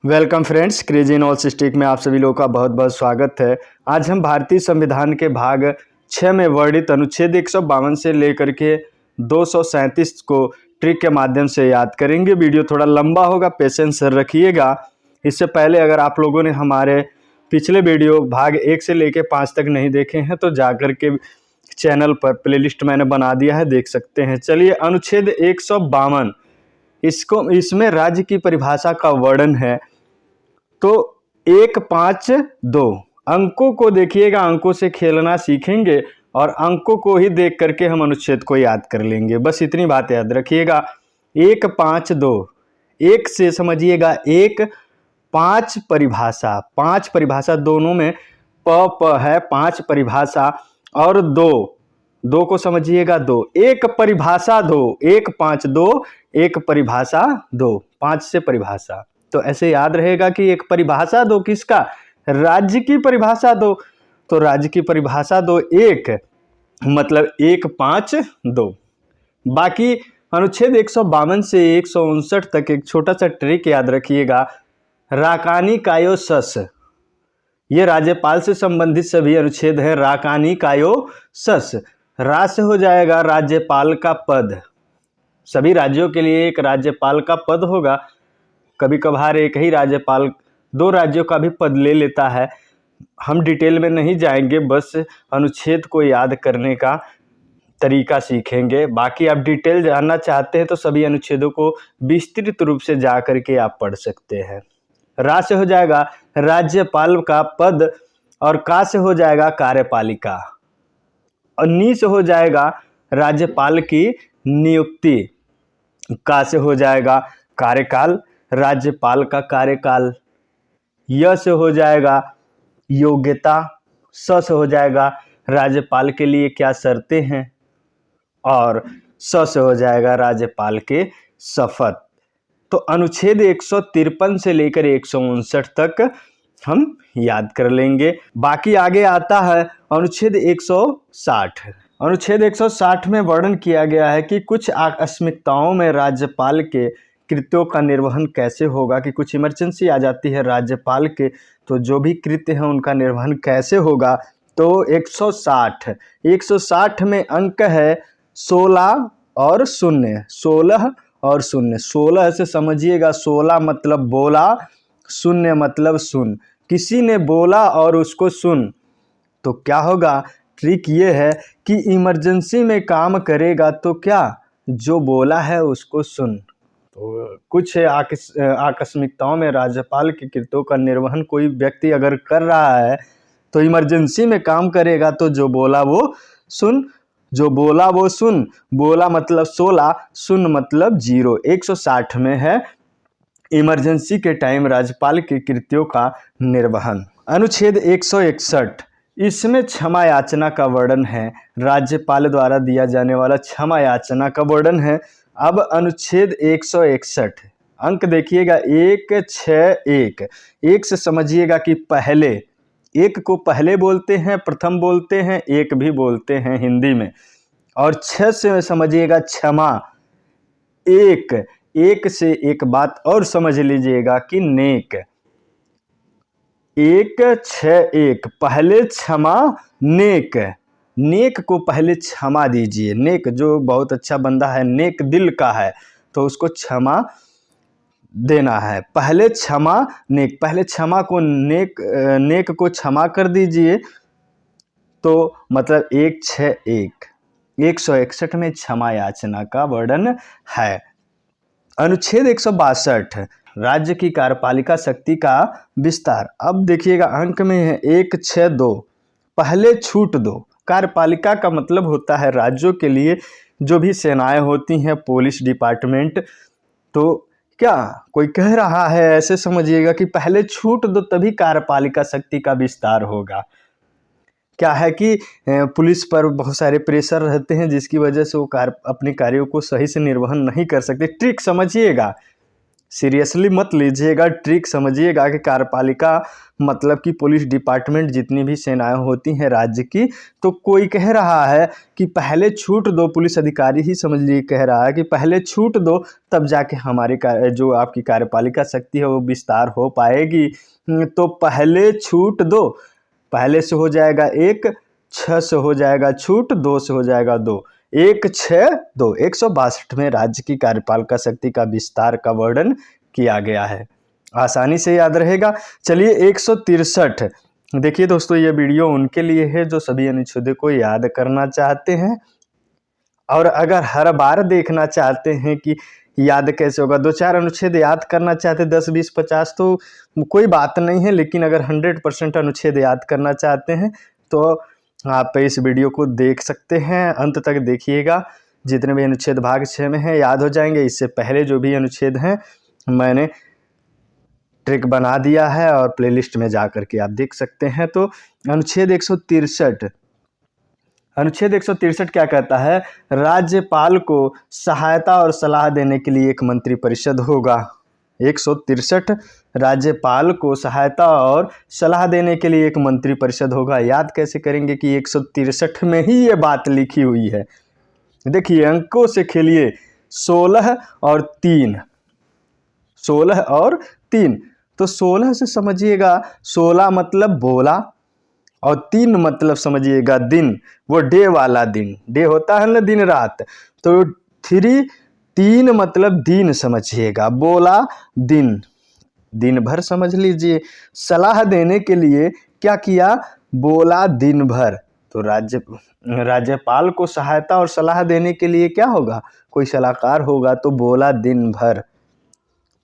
Welcome friends, crazy नॉलेजिस्टिक में आप सभी लोगों का बहुत बहुत स्वागत है। आज हम भारतीय संविधान के भाग 6 में वर्णित अनुच्छेद 152 से लेकर के 237 को ट्रिक के माध्यम से याद करेंगे। वीडियो थोड़ा लंबा होगा, पेशेंस रखिएगा। इससे पहले अगर आप लोगों ने हमारे पिछले वीडियो भाग 1 से लेकर 5 तक नहीं देखे हैं तो जाकर के चैनल पर प्लेलिस्ट मैंने बना दिया है, देख सकते हैं। चलिए, अनुच्छेद 152 इसमें राज्य की परिभाषा का वर्णन है। तो 152 अंकों को देखिएगा, अंकों से खेलना सीखेंगे और अंकों को ही देख करके हम अनुच्छेद को याद कर लेंगे। बस इतनी बात याद रखिएगा। 152 एक से समझिएगा, 1 5 परिभाषा, 5 परिभाषा दोनों में प है, 5 परिभाषा और 2 को समझिएगा, 2 एक परिभाषा 2, 152 एक परिभाषा 2, 5 से परिभाषा। तो ऐसे याद रहेगा कि एक परिभाषा 2 किसका? राज्य की परिभाषा 2। तो राज्य की परिभाषा 2 1 मतलब 152। बाकी अनुच्छेद 152 से 159 तक एक छोटा सा ट्रिक याद रखिएगा। राकानी कायो सस, ये राज्यपाल से संबंधित सभी अनुच्छेद हैं। राकानी कायो सस, रा से हो जाएगा राज्यपाल का पद। सभी राज्यों के लिए एक राज्यपाल का पद होगा। कभी कभार एक ही राज्यपाल 2 राज्यों का भी पद ले लेता है। हम डिटेल में नहीं जाएंगे, बस अनुच्छेद को याद करने का तरीका सीखेंगे। बाकी आप डिटेल जानना चाहते हैं तो सभी अनुच्छेदों को विस्तृत रूप से जा करके आप पढ़ सकते हैं। रा से हो जाएगा राज्यपाल का पद और का से हो जाएगा कार्यपालिका और नी से हो जाएगा राज्यपाल की नियुक्ति। का से हो जाएगा कार्यकाल, राज्यपाल का कार्यकाल। य से हो जाएगा योग्यता। स से हो जाएगा राज्यपाल के लिए क्या शर्तें हैं और स से हो जाएगा राज्यपाल के शपथ। तो अनुच्छेद 153 से लेकर 159 तक हम याद कर लेंगे। बाकी आगे आता है अनुच्छेद 160। अनुच्छेद 160 में वर्णन किया गया है कि कुछ आकस्मिकताओं में राज्यपाल के कृत्यों का निर्वहन कैसे होगा, कि कुछ इमरजेंसी आ जाती है राज्यपाल के, तो जो भी कृत्य हैं उनका निर्वहन कैसे होगा। तो 160 में अंक है 16 और 0, 16 और 0। 16 से समझिएगा, 16 मतलब बोला, 0 मतलब सुन। किसी ने बोला और उसको सुन, तो क्या होगा? ट्रिक ये है कि इमरजेंसी में काम करेगा तो क्या, जो बोला है उसको सुन। तो कुछ आकस्मिकताओं में राज्यपाल के कृत्यों का निर्वहन कोई व्यक्ति अगर कर रहा है तो इमरजेंसी में काम करेगा तो जो बोला वो सुन, जो बोला वो सुन। बोला मतलब 16, सुन मतलब 0। 160 में है इमरजेंसी के टाइम राज्यपाल के कृत्यों का निर्वहन। अनुच्छेद 161, इसमें क्षमा याचना का वर्णन है। राज्यपाल द्वारा दिया जाने वाला क्षमा याचना का वर्णन है। अब अनुच्छेद 161 अंक देखिएगा, 161। एक से समझिएगा कि पहले, एक को पहले बोलते हैं, प्रथम बोलते हैं, एक भी बोलते हैं हिंदी में। और 6 से समझिएगा क्षमा, एक से एक बात और समझ लीजिएगा कि नेक। 161 पहले क्षमा नेक, नेक को पहले क्षमा दीजिए। नेक जो बहुत अच्छा बंदा है, नेक दिल का है, तो उसको क्षमा देना है। पहले क्षमा नेक, पहले क्षमा को नेक को क्षमा कर दीजिए। तो मतलब 161, 161 में क्षमा याचना का वर्णन है। अनुच्छेद 162, राज्य की कार्यपालिका शक्ति का विस्तार। अब देखिएगा अंक में है 162, पहले छूट दो। कार्यपालिका का मतलब होता है राज्यों के लिए जो भी सेनाएं होती हैं, पुलिस डिपार्टमेंट। तो क्या कोई कह रहा है, ऐसे समझिएगा कि पहले छूट दो तभी कार्यपालिका शक्ति का विस्तार होगा। क्या है कि पुलिस पर बहुत सारे प्रेशर रहते हैं जिसकी वजह से वो अपने कार्यों को सही से निर्वहन नहीं कर सकते। ट्रिक समझिएगा, सीरियसली मत लीजिएगा, ट्रिक समझिएगा कि कार्यपालिका मतलब कि पुलिस डिपार्टमेंट जितनी भी सेनाएं होती हैं राज्य की, तो कोई कह रहा है कि पहले छूट दो, पुलिस अधिकारी ही समझ लीजिए कह रहा है कि पहले छूट दो, तब जाके हमारी जो आपकी कार्यपालिका शक्ति है वो विस्तार हो पाएगी। तो पहले छूट दो, पहले से हो जाएगा 1, 6 से हो जाएगा छूट, 2 से हो जाएगा 2, 1, 6, 2। 162 में राज्य की कार्यपालिका शक्ति का विस्तार का वर्णन किया गया है, आसानी से याद रहेगा। चलिए 163, देखिए दोस्तों ये वीडियो उनके लिए है जो सभी अनुच्छेदों को याद करना चाहते हैं, और अगर हर बार देखना चाहते हैं कि याद कैसे होगा, 2-4 अनुच्छेद याद करना चाहते 10, 20, 50 तो कोई बात नहीं है, लेकिन अगर 100% अनुच्छेद याद करना चाहते हैं तो आप इस वीडियो को देख सकते हैं, अंत तक देखिएगा। जितने भी अनुच्छेद भाग 6 में हैं याद हो जाएंगे। इससे पहले जो भी अनुच्छेद हैं मैंने ट्रिक बना दिया है और प्लेलिस्ट में जा करके आप देख सकते हैं। तो अनुच्छेद 163, अनुच्छेद 163 क्या कहता है? राज्यपाल को सहायता और सलाह देने के लिए एक मंत्रिपरिषद होगा। 163, राज्यपाल को सहायता और सलाह देने के लिए एक मंत्रिपरिषद होगा। याद कैसे करेंगे कि 163 में ही ये बात लिखी हुई है। देखिए अंकों से खेलिए, 16 और 3, 16 और 3। तो 16 से समझिएगा, 16 मतलब बोला और 3 मतलब समझिएगा दिन, वो डे वाला दिन, डे होता है ना दिन रात, तो 3 मतलब दिन समझिएगा, बोला दिन, दिन भर समझ लीजिए। सलाह देने के लिए क्या किया? बोला दिन भर। तो राज्यपाल को सहायता और सलाह देने के लिए क्या होगा? कोई सलाहकार होगा, तो बोला दिन भर,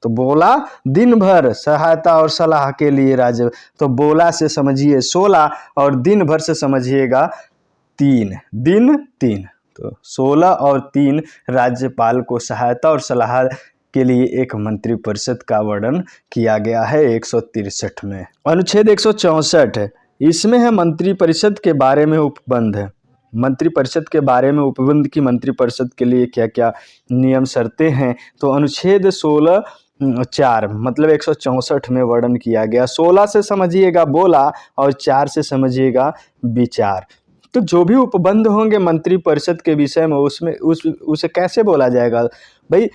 तो बोला दिन भर सहायता और सलाह के लिए राज्य, तो बोला से समझिए 16 और दिन भर से समझिएगा 3, दिन 3। तो 16 और 3 राज्यपाल को सहायता और सलाह के लिए एक मंत्रिपरिषद का वर्णन किया गया है 163 में। अनुच्छेद 164, इसमें है मंत्रिपरिषद के बारे में उपबंध है। मंत्रिपरिषद के बारे में उपबंध की मंत्रिपरिषद के लिए क्या क्या नियम शर्तें हैं, तो अनुच्छेद 16(4) मतलब 164 में वर्णन किया गया। 16 से समझिएगा बोला और 4 से समझिएगा विचार। तो जो भी उपबंध होंगे मंत्रिपरिषद के विषय में, उसमें उसे कैसे बोला जाएगा भाई?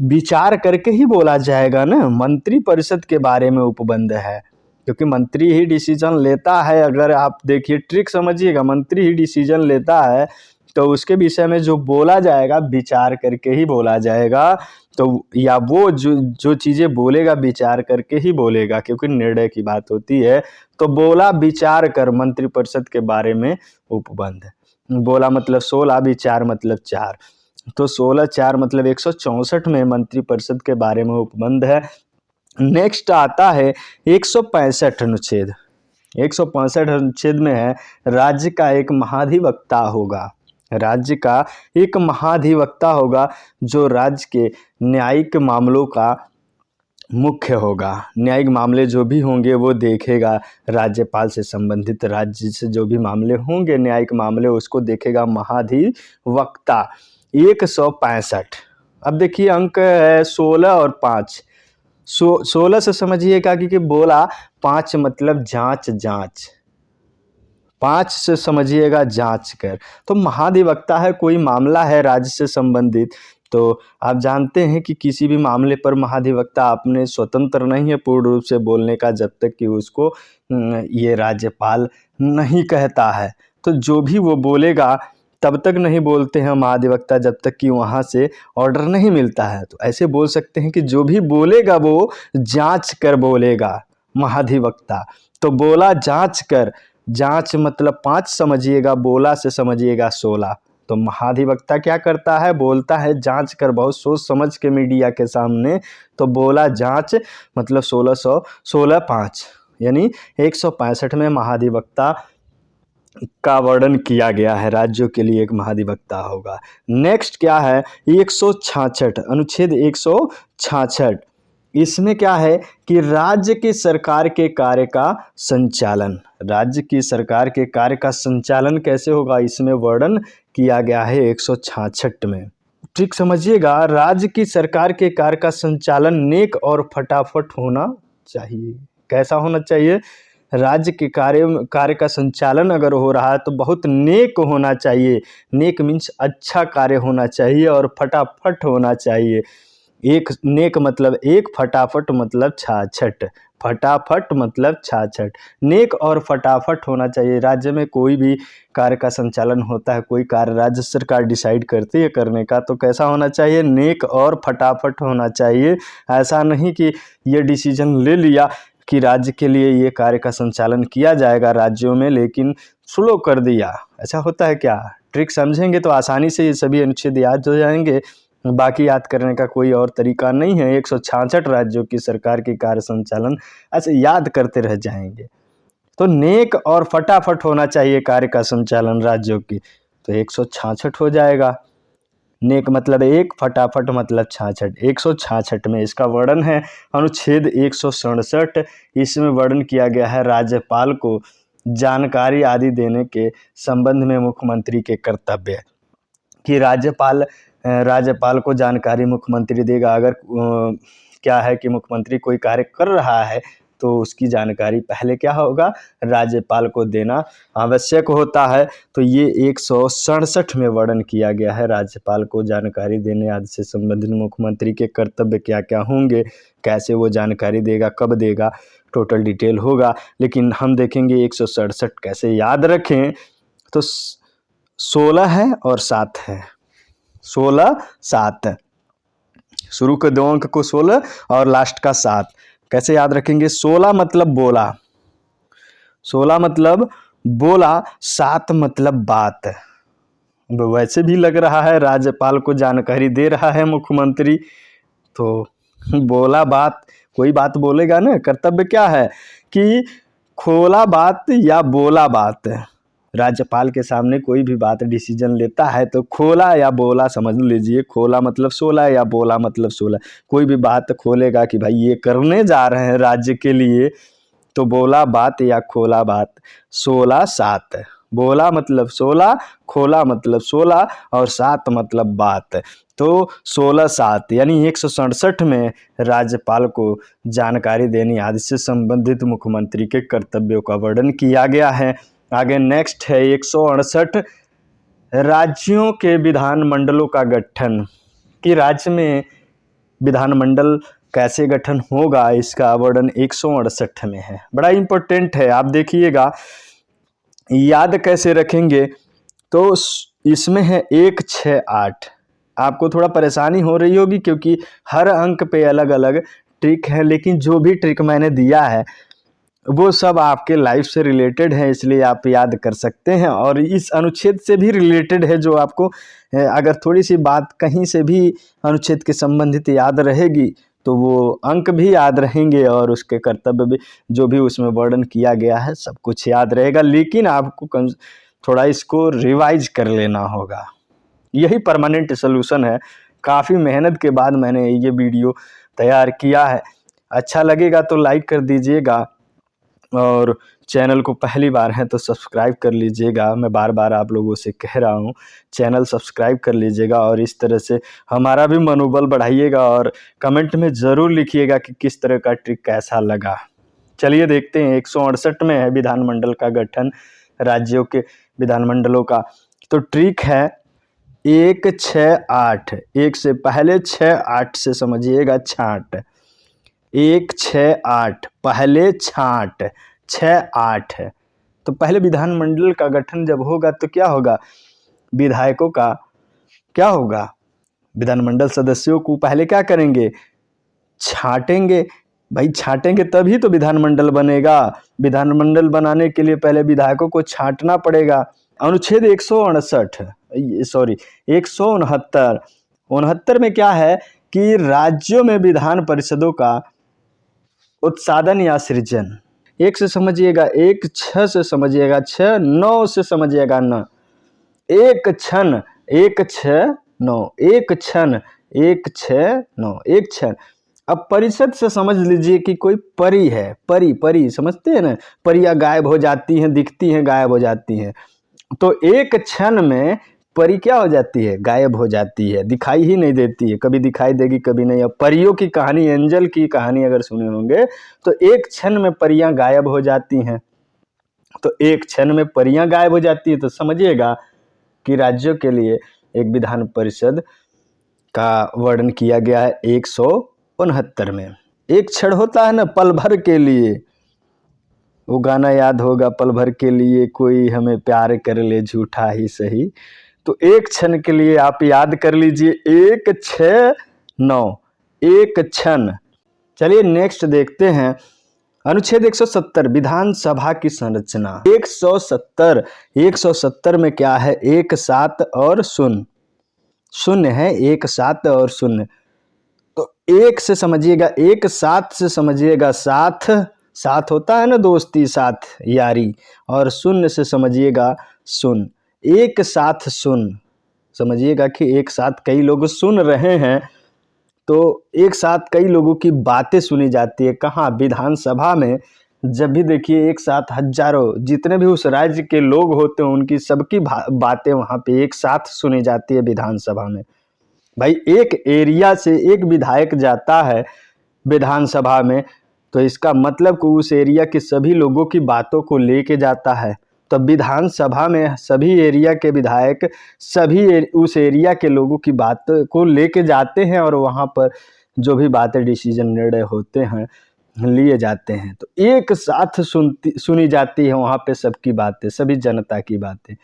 विचार करके ही बोला जाएगा ना। मंत्रिपरिषद के बारे में उपबंध है, क्योंकि मंत्री ही डिसीजन लेता है। अगर आप देखिए ट्रिक समझिएगा, मंत्री ही डिसीजन लेता है, तो उसके विषय में जो बोला जाएगा विचार करके ही बोला जाएगा। तो या वो जो चीज़ें बोलेगा विचार करके ही बोलेगा, क्योंकि निर्णय की बात होती है। तो बोला विचार कर मंत्रिपरिषद के बारे में उपबंध। बोला मतलब 16, विचार मतलब 4, तो 16, 4 मतलब 164 में मंत्रिपरिषद के बारे में उपबंध है। नेक्स्ट आता है 165 अनुच्छेद। 165 अनुच्छेद में है राज्य का एक महाधिवक्ता होगा। राज्य का एक महाधिवक्ता होगा जो राज्य के न्यायिक मामलों का मुख्य होगा। न्यायिक मामले जो भी होंगे वो देखेगा, राज्यपाल से संबंधित राज्य से जो भी मामले होंगे न्यायिक मामले, उसको देखेगा महाधिवक्ता। 165, अब देखिए अंक है 16 और 5। 16 से समझिएगा कि बोला 5 मतलब जांच, जांच 5 से समझिएगा जांच कर। तो महाधिवक्ता है, कोई मामला है राज्य से संबंधित, तो आप जानते हैं कि किसी भी मामले पर महाधिवक्ता अपने स्वतंत्र नहीं है पूर्ण रूप से बोलने का, जब तक कि उसको ये राज्यपाल नहीं कहता है। तो जो भी वो बोलेगा तब तक नहीं बोलते हैं महाधिवक्ता, जब तक कि वहाँ से ऑर्डर नहीं मिलता है। तो ऐसे बोल सकते हैं कि जो भी बोलेगा वो जांच कर बोलेगा महाधिवक्ता। तो बोला जांच कर, जांच मतलब 5 समझिएगा, बोला से समझिएगा 16। तो महाधिवक्ता क्या करता है? बोलता है जांच कर, बहुत सोच समझ के मीडिया के सामने। तो बोला जांच मतलब 16 5 यानी 165 में महाधिवक्ता का वर्णन किया गया है। राज्यों के लिए एक महाधिवक्ता होगा। नेक्स्ट क्या है? 166 अनुच्छेद 166। इसमें क्या है कि राज्य की सरकार के कार्य का संचालन, राज्य की सरकार के कार्य का संचालन कैसे होगा, इसमें वर्णन किया गया है 166 में। ट्रिक समझिएगा, राज्य की सरकार के कार्य का संचालन नेक और फटाफट होना चाहिए। कैसा होना चाहिए? राज्य के कार्य का संचालन अगर हो रहा है तो बहुत नेक होना चाहिए। नेक मीन्स अच्छा कार्य होना चाहिए और फटाफट होना चाहिए। एक नेक मतलब एक, फटाफट मतलब छाछट। फटाफट मतलब छाछट। नेक और फटाफट होना चाहिए। राज्य में कोई भी कार्य का संचालन होता है, कोई कार्य राज्य सरकार डिसाइड करती है करने का, तो कैसा होना चाहिए? नेक और फटाफट होना चाहिए। ऐसा नहीं कि ये डिसीजन ले लिया कि राज्य के लिए ये कार्य का संचालन किया जाएगा राज्यों में, लेकिन स्लो कर दिया। ऐसा होता है क्या? ट्रिक समझेंगे तो आसानी से ये सभी अनुच्छेद याद हो जाएंगे। बाकी याद करने का कोई और तरीका नहीं है। 166 राज्यों की सरकार की कार्य संचालन ऐसे याद करते रह जाएंगे। तो नेक और फटाफट होना चाहिए कार्य का संचालन राज्यों की, तो 166 हो जाएगा। नेक मतलब एक, फटाफट मतलब 66। 166 में इसका वर्णन है अनुच्छेद 167। इसमें वर्णन किया गया है राज्यपाल को जानकारी आदि देने के संबंध में मुख्यमंत्री के कर्तव्य, कि राज्यपाल को जानकारी मुख्यमंत्री देगा। अगर क्या है कि मुख्यमंत्री कोई कार्य कर रहा है तो उसकी जानकारी पहले क्या होगा? राज्यपाल को देना आवश्यक होता है। तो ये 167 में वर्णन किया गया है राज्यपाल को जानकारी देने आदि से संबंधित मुख्यमंत्री के कर्तव्य क्या क्या होंगे, कैसे वो जानकारी देगा, कब देगा, टोटल डिटेल होगा। लेकिन हम देखेंगे 167 कैसे याद रखें। तो 16 है और 7 है। 16 7, शुरू के 2 अंक को 16 और लास्ट का 7। कैसे याद रखेंगे? 16 मतलब बोला, 16 मतलब बोला, 7 मतलब बात। वैसे भी लग रहा है राज्यपाल को जानकारी दे रहा है मुख्यमंत्री, तो बोला बात, कोई बात बोलेगा ना। कर्तव्य क्या है कि खोला बात या बोला बात। राज्यपाल के सामने कोई भी बात डिसीजन लेता है तो खोला या बोला समझ लीजिए। खोला मतलब 16 या बोला मतलब 16। कोई भी बात खोलेगा कि भाई ये करने जा रहे हैं राज्य के लिए, तो बोला बात या खोला बात। 16 7, बोला मतलब 16, खोला मतलब 16 और 7 मतलब बात। तो 16 7 यानी 167 में राज्यपाल को जानकारी देनी आदि से संबंधित मुख्यमंत्री के कर्तव्यों का वर्णन किया गया है। आगे नेक्स्ट है 168, राज्यों के विधानमंडलों का गठन, कि राज्य में विधानमंडल कैसे गठन होगा, इसका वर्णन 168 में है। बड़ा इंपॉर्टेंट है, आप देखिएगा। याद कैसे रखेंगे? तो इसमें है 1 6 8। आपको थोड़ा परेशानी हो रही होगी क्योंकि हर अंक पे अलग अलग ट्रिक है, लेकिन जो भी ट्रिक मैंने दिया है वो सब आपके लाइफ से रिलेटेड है, इसलिए आप याद कर सकते हैं। और इस अनुच्छेद से भी रिलेटेड है, जो आपको अगर थोड़ी सी बात कहीं से भी अनुच्छेद के संबंधित याद रहेगी तो वो अंक भी याद रहेंगे और उसके कर्तव्य भी, जो भी उसमें वर्णन किया गया है, सब कुछ याद रहेगा। लेकिन आपको थोड़ा इसको रिवाइज कर लेना होगा। यही परमानेंट सोल्यूशन है। काफ़ी मेहनत के बाद मैंने ये वीडियो तैयार किया है। अच्छा लगेगा तो लाइक कर दीजिएगा और चैनल को पहली बार है तो सब्सक्राइब कर लीजिएगा। मैं बार बार आप लोगों से कह रहा हूँ, चैनल सब्सक्राइब कर लीजिएगा और इस तरह से हमारा भी मनोबल बढ़ाइएगा। और कमेंट में ज़रूर लिखिएगा कि किस तरह का ट्रिक कैसा लगा। चलिए देखते हैं। 168 में है विधानमंडल का गठन, राज्यों के विधानमंडलों का। तो ट्रिक है 1 6 8। 1 से पहले 6 8 से समझिएगा छांट। 1 6 8 पहले छांट, 6 8 है। तो पहले विधानमंडल का गठन जब होगा तो क्या होगा? विधायकों का क्या होगा? विधानमंडल सदस्यों को पहले क्या करेंगे? छांटेंगे। भाई छांटेंगे तभी तो विधानमंडल बनेगा। विधानमंडल बनाने के लिए पहले विधायकों को छांटना पड़ेगा। अनुच्छेद 169 में क्या है कि राज्यों में विधान परिषदों का उत्साधन या सृजन। 1 से समझिएगा 1, 6 से समझिएगा 6, 9 से समझिएगा 9। 1 क्षण 1 6 9, 1 क्षण 1 6 9, 1 क्षण। अब परिषद से समझ लीजिए कि कोई परी है। परी समझते हैं ना? परियां गायब हो जाती हैं, दिखती हैं, गायब हो जाती हैं। तो 1 क्षण में परी क्या हो जाती है, गायब हो जाती है, दिखाई ही नहीं देती है, कभी दिखाई देगी कभी नहीं। अब परियों की कहानी, एंजल की कहानी अगर सुने होंगे तो एक क्षण में परियां गायब हो जाती हैं। तो एक क्षण में परियां गायब हो जाती है तो समझिएगा कि राज्यों के लिए एक विधान परिषद का वर्णन किया गया है 169 में। एक क्षण होता है ना पल भर के लिए, वो गाना याद होगा, पल भर के लिए कोई हमें प्यार कर ले झूठा ही सही। तो एक क्षण के लिए आप याद कर लीजिए 169, एक क्षण। चलिए नेक्स्ट देखते हैं अनुच्छेद 170 विधानसभा की संरचना। 170 में क्या है, एक सात और शून्य, शून्य है, एक सात और शून्य। तो एक से समझिएगा, एक सात से समझिएगा साथ, साथ होता है ना दोस्ती, साथ यारी, और शून्य से समझिएगा सुन, एक साथ सुन। समझिएगा कि एक साथ कई लोग सुन रहे हैं, तो एक साथ कई लोगों की बातें सुनी जाती है। कहाँ, विधानसभा में। जब भी देखिए एक साथ हजारों, जितने भी उस राज्य के लोग होते हैं उनकी सबकी बातें वहाँ पे एक साथ सुनी जाती है विधानसभा में। भाई एक एरिया से एक विधायक जाता है विधानसभा में, तो इसका मतलब कि उस एरिया के सभी लोगों की बातों को लेके जाता है। तो विधानसभा में सभी एरिया के विधायक सभी उस एरिया के लोगों की बात को लेके जाते हैं और वहाँ पर जो भी बातें, डिसीजन, निर्णय होते हैं लिए जाते हैं। तो एक साथ सुनी जाती है वहाँ पे सबकी बातें, सभी जनता की बातें।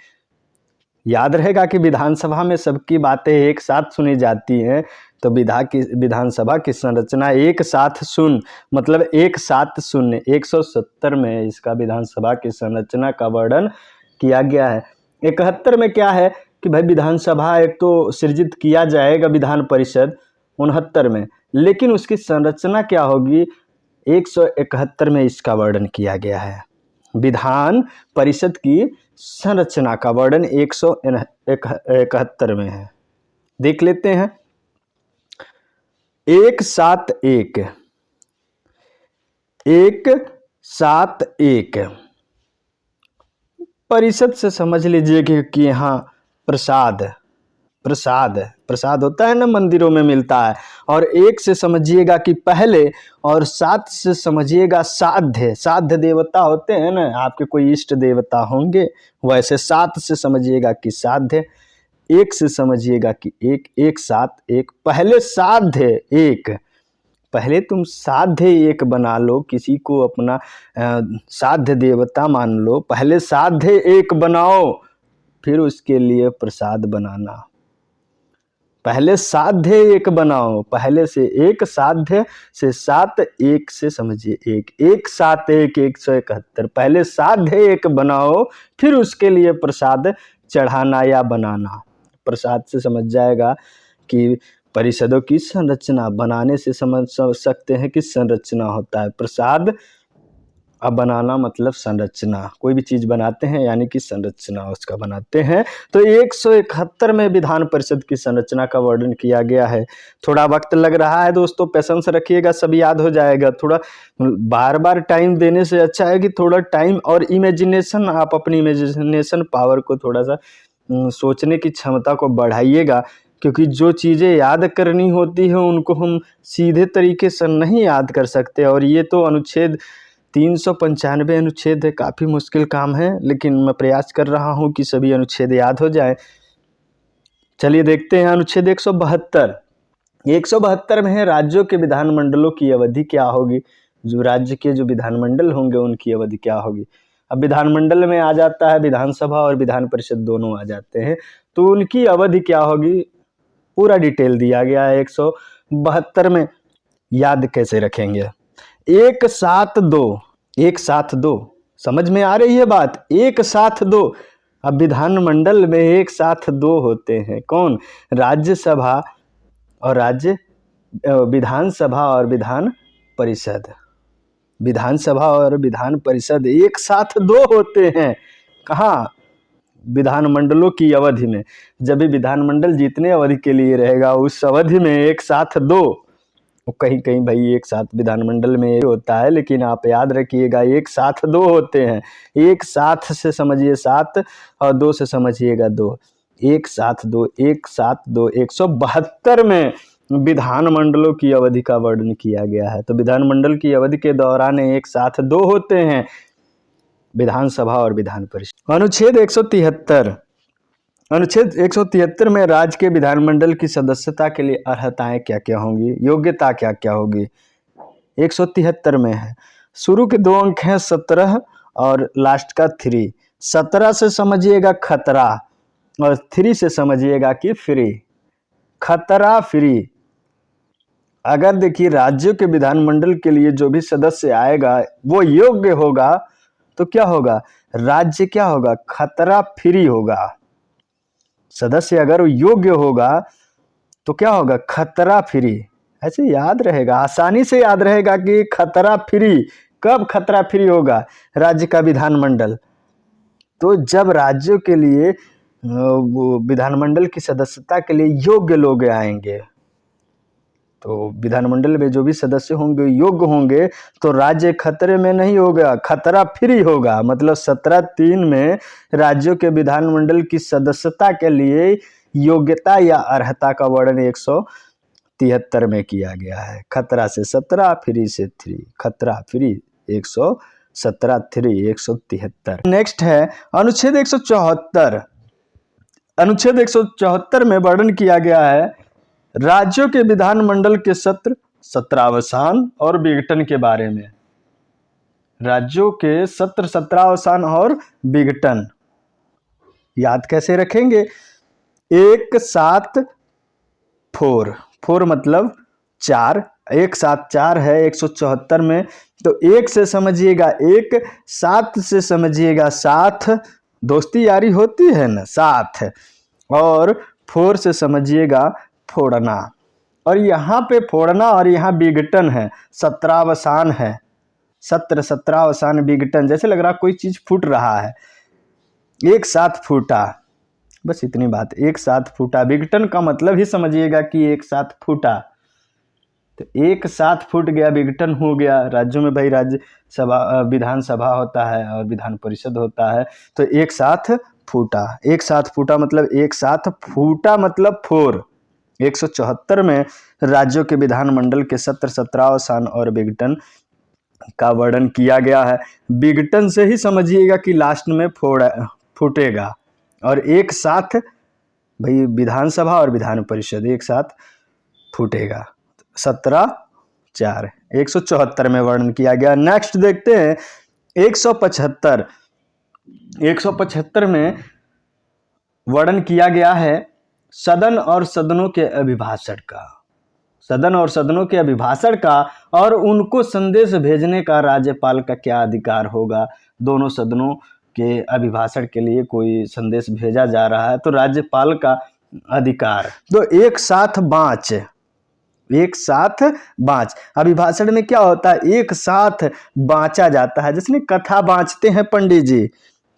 याद रहेगा कि विधानसभा में सबकी बातें एक साथ सुनी जाती हैं। तो विधानसभा की संरचना एक साथ सुन, मतलब एक साथ शून्य। 170 में इसका विधानसभा की संरचना का वर्णन किया गया है। 71 में क्या है कि भाई विधानसभा एक तो सृजित किया जाएगा विधान परिषद 69 में, लेकिन उसकी संरचना क्या होगी 171 में इसका वर्णन किया गया है। विधान परिषद की संरचना का वर्णन 171 में है। देख लेते हैं। 171, 171 परिषद से समझ लीजिए कि यहाँ प्रसाद, प्रसाद होता है ना, मंदिरों में मिलता है। और एक से समझिएगा कि पहले, और सात से समझिएगा साध्य, साध्य देवता होते हैं ना, आपके कोई इष्ट देवता होंगे, वैसे सात से समझिएगा कि साध्य, एक से समझिएगा कि एक साथ एक, पहले साध्य एक, पहले तुम साध्य एक बना लो, किसी को अपना साध्य देवता मान लो, पहले साध्य एक बनाओ, फिर उसके लिए प्रसाद बनाना। पहले साध्य एक बनाओ, पहले से एक, साध्य से सात, एक से समझिए एक, एक सात एक, 171। पहले साध्य एक बनाओ, फिर उसके लिए प्रसाद चढ़ाना या बनाना। प्रसाद से समझ जाएगा कि परिषदों की संरचना, बनाने से समझ सकते हैं कि संरचना होता है। प्रसाद अब बनाना मतलब संरचना, कोई भी चीज बनाते हैं यानी कि संरचना उसका बनाते हैं। तो 171 में विधान परिषद की संरचना का वर्णन किया गया है। थोड़ा वक्त लग रहा है दोस्तों, पेशेंस रखिएगा, सब याद हो जाएगा। थोड़ा बार बार टाइम देने से अच्छा है कि थोड़ा टाइम और इमेजिनेशन, आप अपनी इमेजिनेशन पावर को थोड़ा सा सोचने की क्षमता को बढ़ाइएगा, क्योंकि जो चीज़ें याद करनी होती है उनको हम सीधे तरीके से नहीं याद कर सकते। और ये तो अनुच्छेद 395 अनुच्छेद है, काफ़ी मुश्किल काम है, लेकिन मैं प्रयास कर रहा हूँ कि सभी अनुच्छेद याद हो जाए। चलिए देखते हैं अनुच्छेद 172। 172 में है राज्यों के विधानमंडलों की अवधि क्या होगी, जो राज्य के जो विधानमंडल होंगे उनकी अवधि क्या होगी। अब विधानमंडल में आ जाता है विधानसभा और विधान परिषद दोनों आ जाते हैं, तो उनकी अवधि क्या होगी पूरा डिटेल दिया गया है 172 में। याद कैसे रखेंगे, एक साथ दो, समझ में आ रही है बात, एक साथ दो। अब विधानमंडल में एक साथ दो होते हैं, कौन, राज्यसभा और विधानसभा और विधान परिषद। विधानसभा और विधान परिषद एक साथ दो होते हैं। कहाँ, विधानमंडलों की अवधि में। जब भी विधानमंडल जितने अवधि के लिए रहेगा उस अवधि में एक साथ दो, कहीं कहीं भाई एक साथ विधानमंडल में होता है, लेकिन आप याद रखिएगा एक साथ दो होते हैं। एक साथ से समझिए सात और दो से समझिएगा दो, 172 में विधानमंडलों की अवधि का वर्णन किया गया है। तो विधानमंडल की अवधि के दौरान एक साथ 2 होते हैं, विधानसभा और विधान परिषद। अनुच्छेद 173 में राज्य के विधानमंडल की सदस्यता के लिए अर्हताएं क्या क्या होंगी, योग्यता क्या क्या होगी, 173 में है। शुरू के 2 अंक हैं 17 और लास्ट का 3। 17 से समझिएगा खतरा और 3 से समझिएगा कि फ्री। खतरा फ्री। अगर देखिए राज्यों के विधानमंडल के लिए जो भी सदस्य आएगा वो योग्य होगा तो क्या होगा, राज्य क्या होगा, खतरा फ्री होगा। सदस्य अगर योग्य होगा तो क्या होगा, खतरा फ्री। ऐसे याद रहेगा, आसानी से याद रहेगा कि खतरा फ्री। कब खतरा फ्री होगा, राज्य का विधानमंडल, तो जब राज्यों के लिए विधानमंडल की सदस्यता के लिए योग्य लोग आएंगे। तो विधानमंडल में जो भी सदस्य होंगे योग्य होंगे तो राज्य खतरे में नहीं होगा, खतरा फ्री होगा। मतलब 17(3) में राज्यों के विधानमंडल की सदस्यता के लिए योग्यता या अर्हता का वर्णन 173 में किया गया है। खतरा से 17, फ्री से 3, खतरा फ्री 117, 3, 173। नेक्स्ट है अनुच्छेद 174। अनुच्छेद 174 में वर्णन किया गया है राज्यों के विधानमंडल के सत्र, सत्रावसान और विघटन के बारे में। राज्यों के सत्र, सत्रावसान और विघटन याद कैसे रखेंगे, 1 7 4 मतलब 4, 1 7 4 है 174 में। तो 1 से समझिएगा 1, 7 से समझिएगा 7, दोस्ती यारी होती है ना, साथ, और 4 से समझिएगा फोड़ना। और यहाँ पे फोड़ना और यहाँ विघटन है, सत्रावसान है, सत्र, सत्रावसान, विघटन। जैसे लग रहा कोई चीज फूट रहा है, एक साथ फूटा, बस इतनी बात, एक साथ फूटा। विघटन का मतलब ही समझिएगा कि एक साथ फूटा। तो एक साथ फूट गया, विघटन हो गया। राज्यों में भाई राज्य सभा, विधानसभा होता है और विधान परिषद होता है। तो एक साथ फूटा, एक साथ फूटा मतलब एक साथ फूटा मतलब 4। 174 में राज्यों के विधानमंडल के सत्र, सत्रावसान और विघटन का वर्णन किया गया है। विघटन से ही समझिएगा कि लास्ट में फूटेगा। और एक साथ भाई विधानसभा और विधान परिषद एक साथ फूटेगा। 17 4 174 में वर्णन किया गया। नेक्स्ट देखते हैं 175। 175 में वर्णन किया गया है सदन और सदनों के अभिभाषण का। सदन और सदनों के अभिभाषण का और उनको संदेश भेजने का राज्यपाल का क्या अधिकार होगा। दोनों सदनों के अभिभाषण के लिए कोई संदेश भेजा जा रहा है तो राज्यपाल का अधिकार। तो एक साथ बाँच, एक साथ बाँच। अभिभाषण में क्या होता है, एक साथ बाँचा जाता है। जिसने कथा बाँचते हैं पंडित जी,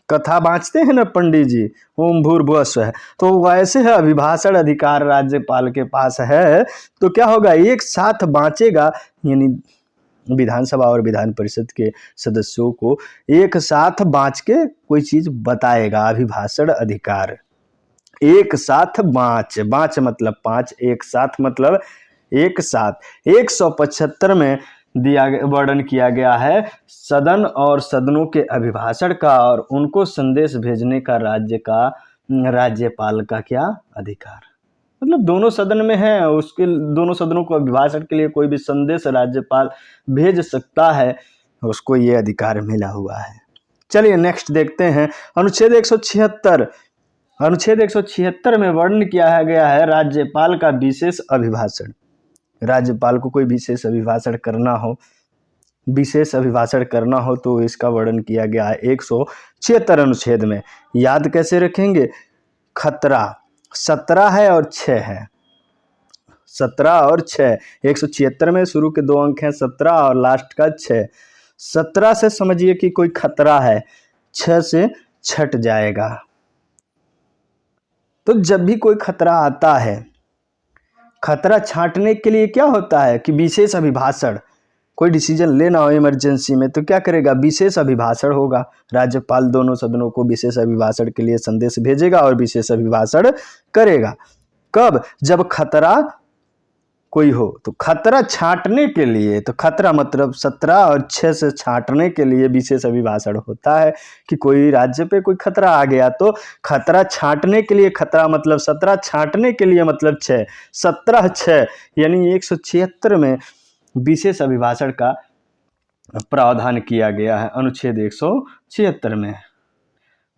कथा बाँचते हैं ना पंडित जी, ओम भूर्भुवः स्वः, तो वैसे है अभिभाषण अधिकार राज्यपाल के पास है। तो क्या होगा, एक साथ बाँचेगा, यानी विधानसभा और विधान परिषद के सदस्यों को एक साथ बाँच के कोई चीज बताएगा, अभिभाषण अधिकार। एक साथ बाँच, बाँच मतलब 5, एक साथ मतलब एक साथ। 175 में दिया वर्णन किया गया है सदन और सदनों के अभिभाषण का और उनको संदेश भेजने का राज्यपाल का क्या अधिकार। मतलब दोनों सदन में है, उसके दोनों सदनों को अभिभाषण के लिए कोई भी संदेश राज्यपाल भेज सकता है, उसको ये अधिकार मिला हुआ है। चलिए नेक्स्ट देखते हैं अनुच्छेद 176। अनुच्छेद 176 में वर्णन किया गया है राज्यपाल का विशेष अभिभाषण। राज्यपाल को कोई विशेष अभिभाषण करना हो, विशेष अभिभाषण करना हो तो इसका वर्णन किया गया है 176 अनुच्छेद में। याद कैसे रखेंगे, खतरा 17 है और 6 है, 17 और 6। 176 में शुरू के 2 अंक हैं 17 और लास्ट का 6। 17 से समझिए कि कोई खतरा है, 6 से छट जाएगा। तो जब भी कोई खतरा आता है, खतरा छांटने के लिए क्या होता है कि विशेष अभिभाषण, कोई डिसीजन लेना हो इमरजेंसी में तो क्या करेगा, विशेष अभिभाषण होगा। राज्यपाल दोनों सदनों को विशेष अभिभाषण के लिए संदेश भेजेगा और विशेष अभिभाषण करेगा। कब, जब खतरा कोई हो। तो खतरा छांटने के लिए, तो खतरा मतलब 17 और 6 से छांटने के लिए विशेष अभिभाषण होता है कि कोई राज्य पे कोई खतरा आ गया तो खतरा छांटने के लिए, खतरा मतलब 17, छांटने के लिए मतलब 6, 17/6 यानी 176 में विशेष अभिभाषण का प्रावधान किया गया है अनुच्छेद 176 में।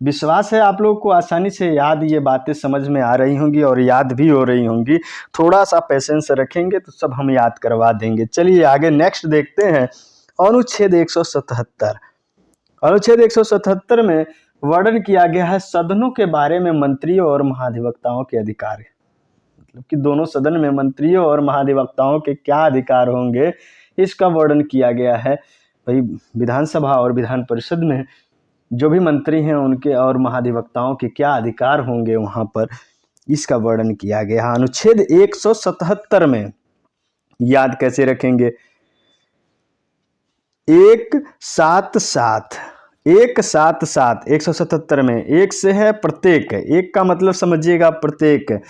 विश्वास है आप लोगों को आसानी से याद ये बातें समझ में आ रही होंगी और याद भी हो रही होंगी। थोड़ा सा पेशेंस रखेंगे तो सब हम याद करवा देंगे। चलिए आगे नेक्स्ट देखते हैं अनुच्छेद 177। अनुच्छेद 177 में वर्णन किया गया है सदनों के बारे में मंत्रियों और महाधिवक्ताओं के अधिकार, मतलब कि दोनों सदन में मंत्रियों और महाधिवक्ताओं के क्या अधिकार होंगे इसका वर्णन किया गया है। भाई विधानसभा और विधान परिषद में जो भी मंत्री हैं उनके और महाधिवक्ताओं के क्या अधिकार होंगे वहाँ पर, इसका वर्णन किया गया। अनुच्छेद 177 में याद कैसे रखेंगे, 177 177 में एक से है प्रत्येक, एक का मतलब समझिएगा प्रत्येक,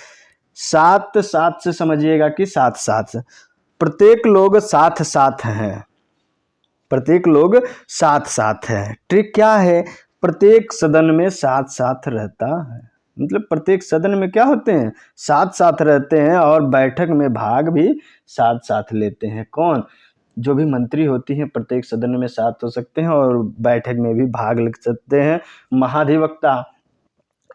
7 से समझिएगा कि 7 प्रत्येक लोग साथ हैं, प्रत्येक लोग साथ है। ट्रिक क्या है, प्रत्येक सदन में साथ रहता है, मतलब प्रत्येक सदन में क्या होते हैं, साथ रहते हैं और बैठक में भाग भी साथ लेते हैं। कौन, जो भी मंत्री होती हैं प्रत्येक सदन में साथ हो सकते हैं और बैठक में भी भाग ले सकते हैं। महाधिवक्ता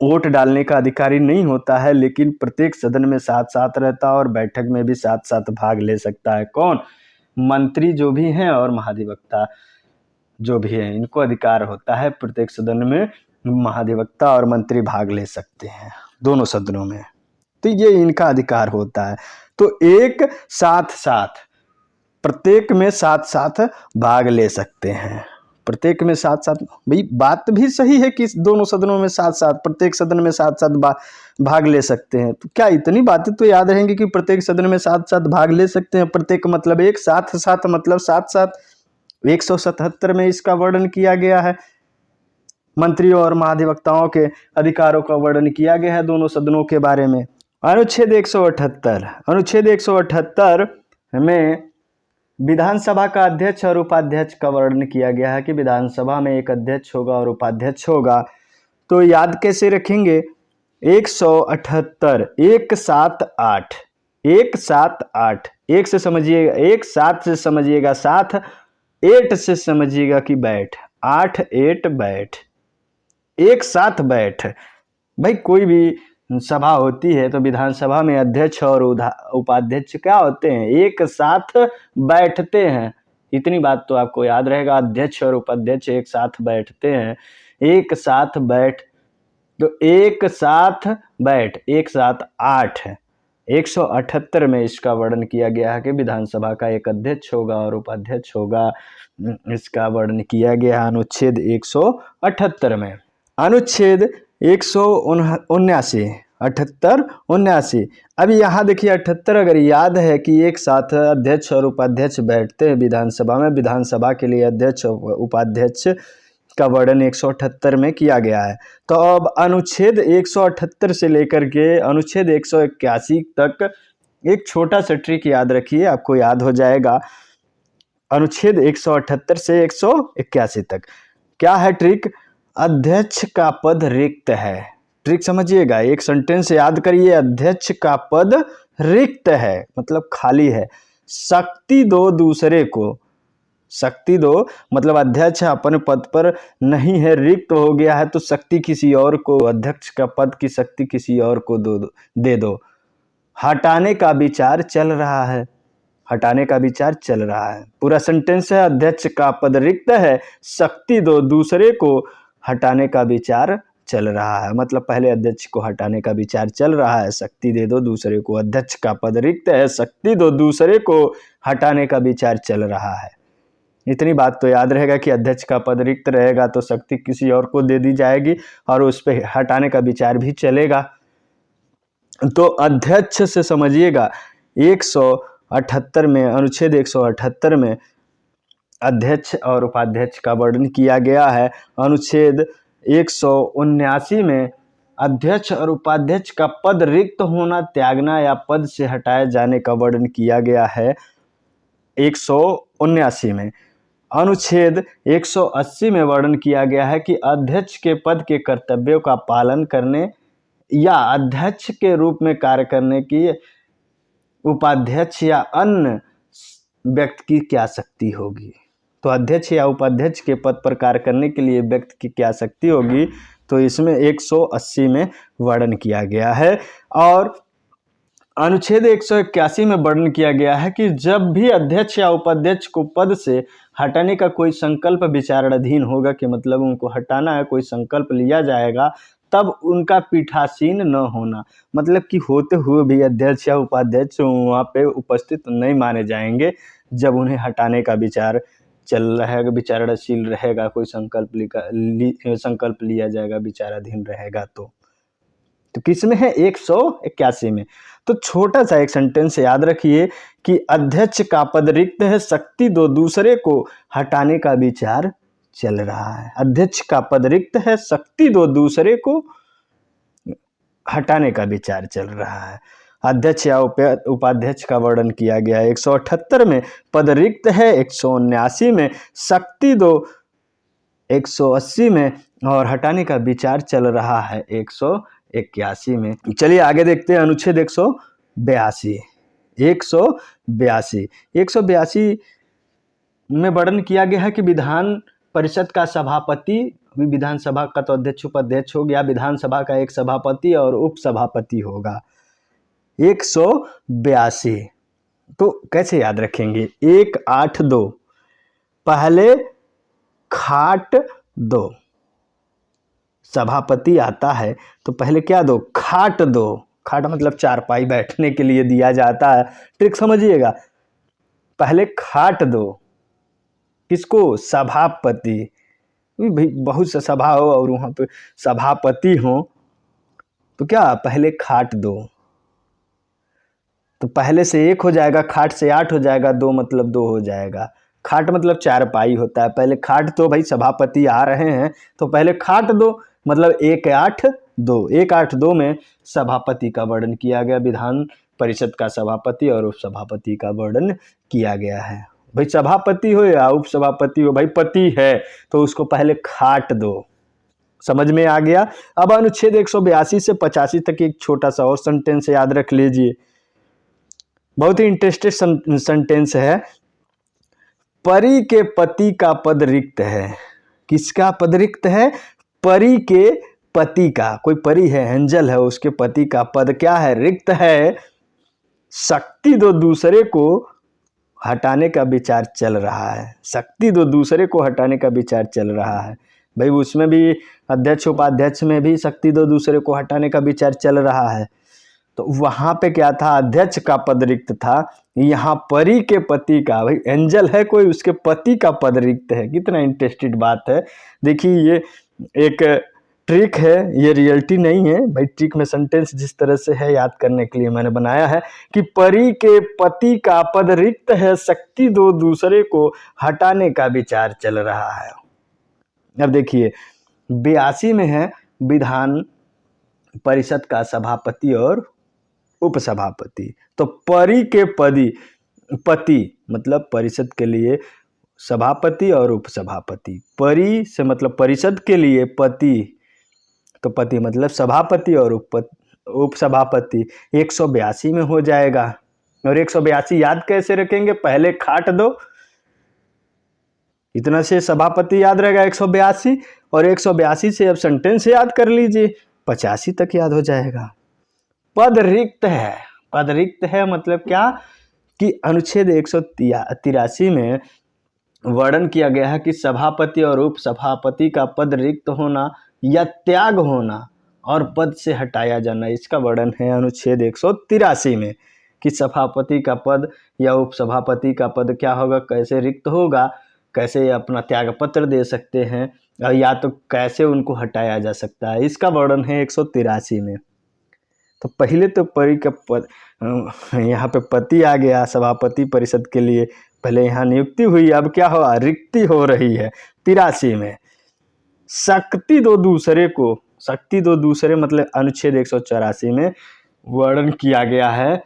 वोट डालने का अधिकारी नहीं होता है लेकिन प्रत्येक सदन में साथ रहता है और बैठक में भी साथ भाग ले सकता है। कौन, मंत्री जो भी हैं और महाधिवक्ता जो भी हैं, इनको अधिकार होता है प्रत्येक सदन में महाधिवक्ता और मंत्री भाग ले सकते हैं दोनों सदनों में, तो ये इनका अधिकार होता है। तो एक साथ प्रत्येक में साथ भाग ले सकते हैं, प्रत्येक में साथ। भाई बात भी सही है कि दोनों सदनों में साथ प्रत्येक सदन में साथ भाग ले सकते हैं। तो क्या इतनी बातें तो याद रहेंगी कि प्रत्येक सदन में साथ भाग ले सकते हैं, प्रत्येक मतलब एक, साथ मतलब साथ। 177 में इसका वर्णन किया गया है, मंत्रियों और महाधिवक्ताओं के अधिकारों का वर्णन किया गया है दोनों सदनों के बारे में। अनुच्छेद 178 में विधानसभा का अध्यक्ष और उपाध्यक्ष का वर्णन किया गया है कि विधानसभा में एक अध्यक्ष होगा और उपाध्यक्ष होगा। तो याद कैसे रखेंगे, 178 178 178, एक से समझिएगा, एक 7 से समझिएगा साथ, 8 से समझिएगा कि बैठ, 8 8 बैठ, एक साथ बैठ। भाई कोई भी सभा होती है तो विधानसभा में अध्यक्ष और उपाध्यक्ष क्या होते हैं, एक साथ बैठते हैं। इतनी बात तो आपको याद रहेगा, अध्यक्ष और उपाध्यक्ष एक साथ बैठते हैं, एक साथ बैठ। तो एक साथ बैठ, एक साथ 8 है। 178 में इसका वर्णन किया गया है कि विधानसभा का एक अध्यक्ष होगा और उपाध्यक्ष होगा, इसका वर्णन किया गया अनुच्छेद 178 में। अनुच्छेद 179 अभी यहाँ देखिए 78 अगर याद है कि एक साथ अध्यक्ष और उपाध्यक्ष बैठते हैं विधानसभा में, विधानसभा के लिए अध्यक्ष और उपाध्यक्ष का वर्णन 178 में किया गया है। तो अब अनुच्छेद 178 से लेकर के अनुच्छेद 181 तक एक छोटा सा ट्रिक याद रखिए, आपको याद हो जाएगा। अनुच्छेद 178 से 181 तक क्या है ट्रिक, अध्यक्ष का पद रिक्त है। ट्रिक समझिएगा, एक सेंटेंस याद करिए, अध्यक्ष का पद रिक्त है मतलब खाली है। शक्ति दो दूसरे को, शक्ति दो मतलब अध्यक्ष अपने पद पर नहीं है, रिक्त हो गया है तो शक्ति किसी और को, अध्यक्ष का पद की शक्ति किसी और को दे दो। हटाने का विचार चल रहा है, हटाने का विचार चल रहा है। पूरा सेंटेंस है, अध्यक्ष का पद रिक्त है, शक्ति दो दूसरे को, हटाने का विचार चल रहा है। मतलब पहले अध्यक्ष को हटाने का विचार चल रहा है, शक्ति दे दो दूसरे को। अध्यक्ष का पद रिक्त है, शक्ति दो दूसरे को, हटाने का विचार चल रहा है। इतनी बात तो याद रहेगा कि अध्यक्ष का पद रिक्त रहेगा तो शक्ति किसी और को दे दी जाएगी और उस पर हटाने का विचार भी चलेगा। तो अध्यक्ष से समझिएगा 178 में, अनुच्छेद 178 में अध्यक्ष और उपाध्यक्ष का वर्णन किया गया है। अनुच्छेद 179 में अध्यक्ष और उपाध्यक्ष का पद रिक्त होना, त्यागना या पद से हटाए जाने का वर्णन किया गया है 179 में। अनुच्छेद 180 में वर्णन किया गया है कि अध्यक्ष के पद के कर्तव्यों का पालन करने या अध्यक्ष के रूप में कार्य करने की उपाध्यक्ष या अन्य व्यक्ति की क्या शक्ति होगी। तो अध्यक्ष या उपाध्यक्ष के पद पर कार्य करने के लिए व्यक्ति की क्या शक्ति होगी, तो इसमें 180 में वर्णन किया गया है। और अनुच्छेद 181 में वर्णन किया गया है कि जब भी अध्यक्ष या उपाध्यक्ष को पद से हटाने का कोई संकल्प विचाराधीन होगा, कि मतलब उनको हटाना है, कोई संकल्प लिया जाएगा, तब उनका पीठासीन न होना, मतलब कि होते हुए भी अध्यक्ष या उपाध्यक्ष वहाँ पे उपस्थित नहीं माने जाएंगे जब उन्हें हटाने का विचार चल रहेगा, विचारशील रहेगा, कोई संकल्प लिया जाएगा, विचाराधीन रहेगा। तो किस में है? 181 में। तो छोटा सा एक सेंटेंस याद रखिए कि अध्यक्ष का पद रिक्त है, शक्ति दो दूसरे को हटाने का विचार चल रहा है। अध्यक्ष का पद रिक्त है, शक्ति दो दूसरे को हटाने का विचार चल रहा है। अध्यक्ष या उपाध्यक्ष का वर्णन किया गया है 178 में, पद रिक्त है 179 में, शक्ति दो 180 में और हटाने का विचार चल रहा है 181 में। चलिए आगे देखते हैं अनुच्छेद 182 में वर्णन किया गया है कि विधान परिषद का सभापति, विधानसभा का तो अध्यक्ष उपाध्यक्ष हो गया, विधानसभा का एक सभापति और उप सभापति होगा। 182 तो कैसे याद रखेंगे? 182 पहले खाट दो, सभापति आता है तो पहले क्या दो? खाट दो। खाट मतलब चारपाई बैठने के लिए दिया जाता है, ट्रिक समझिएगा। पहले खाट दो किसको? सभापति। भाई बहुत सा सभा हो और वहाँ पे सभापति हो तो क्या? पहले खाट दो। तो पहले से 1 हो जाएगा, खाट से 8 हो जाएगा, 2 मतलब 2 हो जाएगा। खाट मतलब चारपाई होता है, पहले खाट दो, भाई सभापति आ रहे हैं तो पहले खाट दो, मतलब 182। 182 में सभापति का वर्णन किया गया, विधान परिषद का सभापति और उप सभापति का वर्णन किया गया है। भाई सभापति हो या उप सभापति हो, भाई पति है तो उसको पहले खाट दो। समझ में आ गया? अब अनुच्छेद 182 से 85 तक एक छोटा सा और सेंटेंस याद रख लीजिए, बहुत ही इंटरेस्टेड सेंटेंस है। परी के पति का पद रिक्त है। किसका पद रिक्त है? परी के पति का, कोई परी है, एंजल है, उसके पति का पद क्या है? रिक्त है। शक्ति दो दूसरे को हटाने का विचार चल रहा है। शक्ति दो दूसरे को हटाने का विचार चल रहा है। भाई उसमें भी अध्यक्ष उपाध्यक्ष में भी शक्ति दो दूसरे को हटाने का विचार चल रहा है। तो वहां पे क्या था? अध्यक्ष का पद रिक्त था, यहाँ परी के पति का, भाई एंजल है कोई, उसके पति का पद रिक्त है। कितना इंटरेस्टेड बात है। देखिए ये एक ट्रिक है, ये रियलिटी नहीं है भाई। ट्रिक में सेंटेंस जिस तरह से है याद करने के लिए मैंने बनाया है कि परी के पति का पद रिक्त है, शक्ति दो दूसरे को हटाने का विचार चल रहा है। अब देखिए 82 में है विधान परिषद का सभापति और उपसभापति। तो परी के पति मतलब परिषद के लिए सभापति और उपसभापति। परी से मतलब परिषद के लिए पति, तो पति मतलब सभापति और उपसभापति। 182 में हो जाएगा। और 182 याद कैसे रखेंगे? पहले खाट दो, इतना से सभापति याद रहेगा 182, और 182 से अब सेंटेंस याद कर लीजिए, 85 तक याद हो जाएगा। पद रिक्त है। पद रिक्त है मतलब क्या? कि अनुच्छेद 183 में वर्णन किया गया है कि सभापति और उप सभापति का पद रिक्त होना या त्याग होना और पद से हटाया जाना, इसका वर्णन है अनुच्छेद 183 में कि सभापति का पद या उप सभापति का पद क्या होगा, कैसे रिक्त होगा, कैसे अपना त्याग पत्र दे सकते हैं, या तो कैसे उनको हटाया जा सकता है, इसका वर्णन है 183 में। तो पहले तो परी का पद, यहाँ पे पति आ गया सभापति परिषद के लिए, पहले यहाँ नियुक्ति हुई, अब क्या हुआ, रिक्ति हो रही है 83 में। शक्ति दो दूसरे मतलब अनुच्छेद 184 में वर्णन किया गया है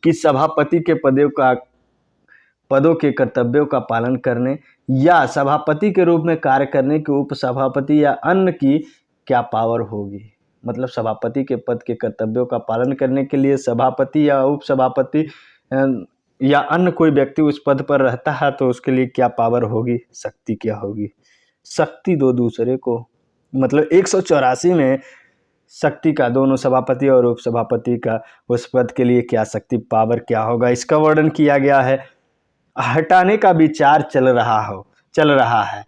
कि सभापति के पदों के कर्तव्यों का पालन करने या सभापति के रूप में कार्य करने के उपसभापति या अन्य की क्या पावर होगी। मतलब सभापति के पद के कर्तव्यों का पालन करने के लिए सभापति या उपसभापति या अन्य कोई व्यक्ति उस पद पर रहता है तो उसके लिए क्या पावर होगी, शक्ति क्या होगी। शक्ति दो दूसरे को, मतलब 184 में शक्ति का दोनों सभापति और उपसभापति का उस पद के लिए क्या शक्ति पावर क्या होगा, इसका वर्णन किया गया है। हटाने का विचार चल रहा है।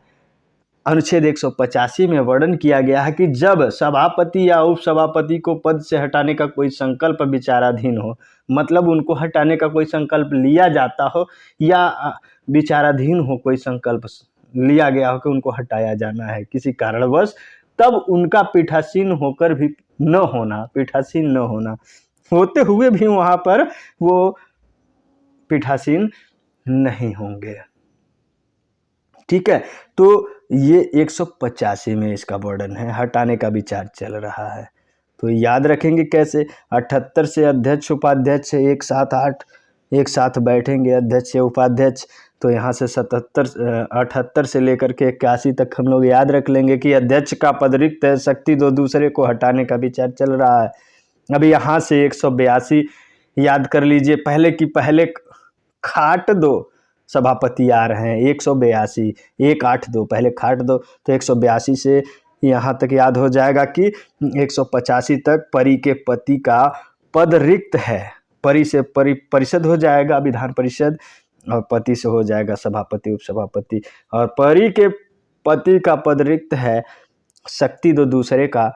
अनुच्छेद 185 में वर्णन किया गया है कि जब सभापति या उपसभापति को पद से हटाने का कोई संकल्प विचाराधीन हो, मतलब उनको हटाने का कोई संकल्प लिया जाता हो या विचाराधीन हो, कोई संकल्प लिया गया हो कि उनको हटाया जाना है किसी कारणवश, तब उनका पीठासीन होकर भी पीठासीन न होना, होते हुए भी वहाँ पर वो पीठासीन नहीं होंगे। ठीक है, तो ये 185 में इसका वर्णन है, हटाने का विचार चल रहा है। तो याद रखेंगे कैसे, 78 से अध्यक्ष उपाध्यक्ष एक साथ बैठेंगे, अध्यक्ष या उपाध्यक्ष, तो यहाँ से 78 से लेकर के 81 तक हम लोग याद रख लेंगे कि अध्यक्ष का पद रिक्त है, शक्ति दो दूसरे को हटाने का विचार चल रहा है। अभी यहाँ से 182 याद कर लीजिए, पहले खाट दो सभापति आ रहे हैं, 182 182 पहले खाट दो, तो 182 से यहाँ तक याद हो जाएगा कि 185 तक परी के पति का पद रिक्त है। परी से परिषद हो जाएगा विधान परिषद, और पति से हो जाएगा सभापति उपसभापति, और परी के पति का पद रिक्त है, शक्ति दो दूसरे का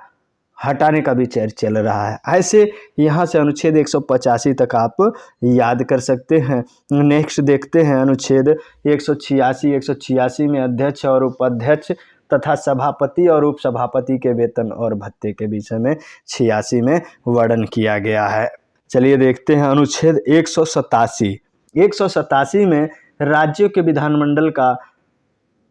हटाने का विचार चल रहा है। ऐसे यहाँ से अनुच्छेद 185 तक आप याद कर सकते हैं। नेक्स्ट देखते हैं अनुच्छेद 186 में अध्यक्ष और उपाध्यक्ष तथा सभापति और उपसभापति के वेतन और भत्ते के विषय में 86 में वर्णन किया गया है। चलिए देखते हैं अनुच्छेद 187 में राज्यों के विधानमंडल का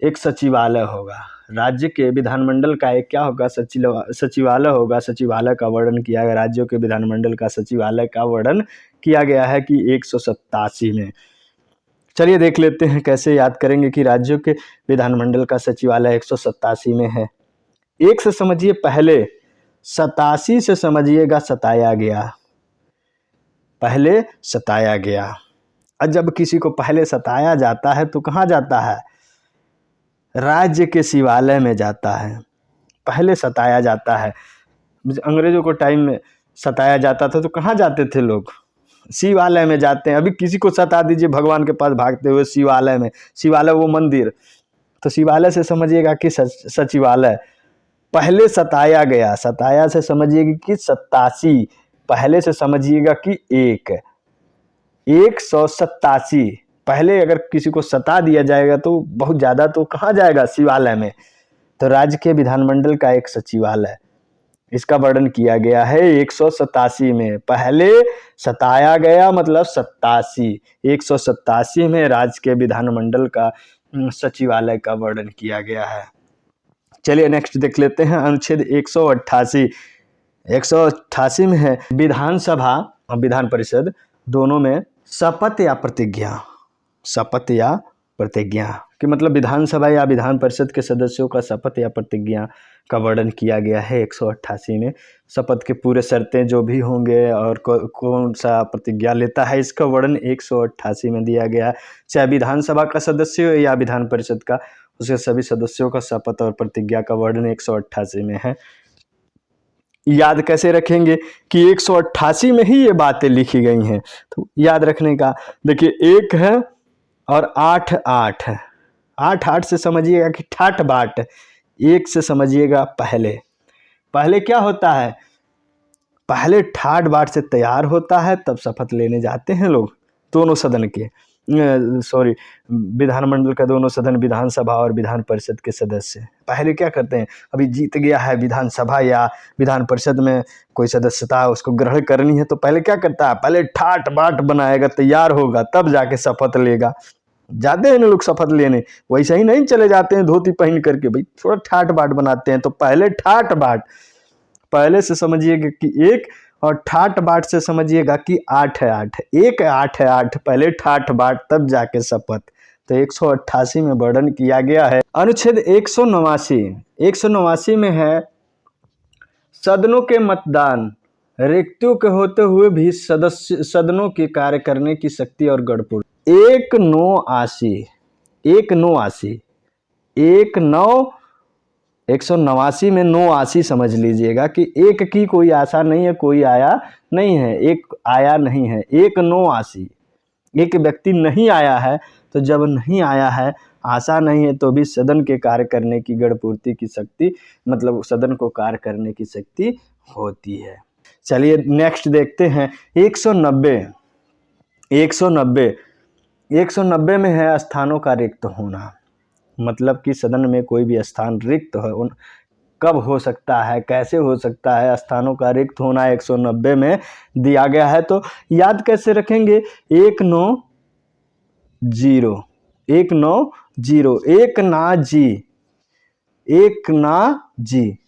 एक सचिवालय होगा। राज्य के विधानमंडल का एक क्या होगा, सचिवालय होगा। सचिवालय का वर्णन किया गया, राज्यों के विधानमंडल का सचिवालय का वर्णन किया गया है कि 187 में। चलिए देख लेते हैं कैसे याद करेंगे कि राज्यों के विधानमंडल का सचिवालय 187 में है। एक से समझिए पहले, 87 से समझिएगा सताया गया, पहले सताया गया। और जब किसी को पहले सताया जाता है तो कहाँ जाता है, राज्य के शिवालय में जाता है। पहले सताया जाता है, अंग्रेजों को टाइम में सताया जाता था तो कहाँ जाते थे लोग, शिवालय में जाते हैं। अभी किसी को सता दीजिए भगवान के पास भागते हुए शिवालय में, शिवालय वो मंदिर, तो शिवालय से समझिएगा कि सचिवालय। पहले सताया गया, सताया से समझिएगा कि 87, पहले से समझिएगा कि 187। पहले अगर किसी को सता दिया जाएगा तो बहुत ज़्यादा, तो कहाँ जाएगा, शिवालय में। तो राज्य के विधानमंडल का एक सचिवालय, इसका वर्णन किया गया है 187 में। पहले सताया गया मतलब 87, 187 में राज्य के विधानमंडल का सचिवालय का वर्णन किया गया है। चलिए नेक्स्ट देख लेते हैं अनुच्छेद 188 में है विधानसभा और विधान परिषद दोनों में शपथ या प्रतिज्ञा कि मतलब विधानसभा या विधान परिषद के सदस्यों का शपथ या प्रतिज्ञा का वर्णन किया गया है 188 में। शपथ के पूरे शर्तें जो भी होंगे और कौन सा प्रतिज्ञा लेता है, इसका वर्णन 188 में दिया गया है। चाहे विधानसभा का सदस्य हो या विधान परिषद का, उसके सभी सदस्यों का शपथ और प्रतिज्ञा का वर्णन 188 में है। याद कैसे रखेंगे कि 188 में ही ये बातें लिखी गई हैं, तो याद रखने का देखिए 1 है और 8 से समझिएगा कि ठाट बाट। 1 से समझिएगा पहले क्या होता है, पहले ठाट बाट से तैयार होता है, तब शपथ लेने जाते हैं लोग दोनों सदन के, विधानमंडल का दोनों सदन, विधानसभा और विधान परिषद के सदस्य पहले क्या करते हैं, अभी जीत गया है विधानसभा या विधान परिषद में कोई सदस्यता उसको ग्रहण करनी है, तो पहले क्या करता है, पहले ठाट बाट बनाएगा, तैयार होगा, तब जाके शपथ लेगा। जाते हैं ना लोग शपथ लेने, वैसे ही नहीं चले जाते हैं धोती पहन करके, भाई थोड़ा ठाट बाट बनाते हैं। तो पहले ठाट बाट, पहले से समझिएगा कि 1 और ठाट बाट से समझिएगा कि 8 है 8, 1 है 8 है 8, पहले ठाट बाट तब जाके शपथ। तो 188 में वर्णन किया गया है। अनुच्छेद 189 में है सदनों के मतदान, रिक्तियों के होते हुए भी सदनों के कार्य करने की शक्ति और गणपूर्ति। 189 में 89 समझ लीजिएगा कि एक की कोई आशा नहीं है, कोई आया नहीं है, एक आया नहीं है। 189 एक व्यक्ति नहीं आया है, तो जब नहीं आया है, आशा नहीं है, तो भी सदन के कार्य करने की गणपूर्ति की शक्ति, मतलब सदन को कार्य करने की शक्ति होती है। चलिए नेक्स्ट देखते हैं 190 में है स्थानों का रिक्त होना, मतलब कि सदन में कोई भी स्थान रिक्त हो, कब हो सकता है, कैसे हो सकता है, स्थानों का रिक्त होना 190 में दिया गया है। तो याद कैसे रखेंगे, 190 एक ना जी,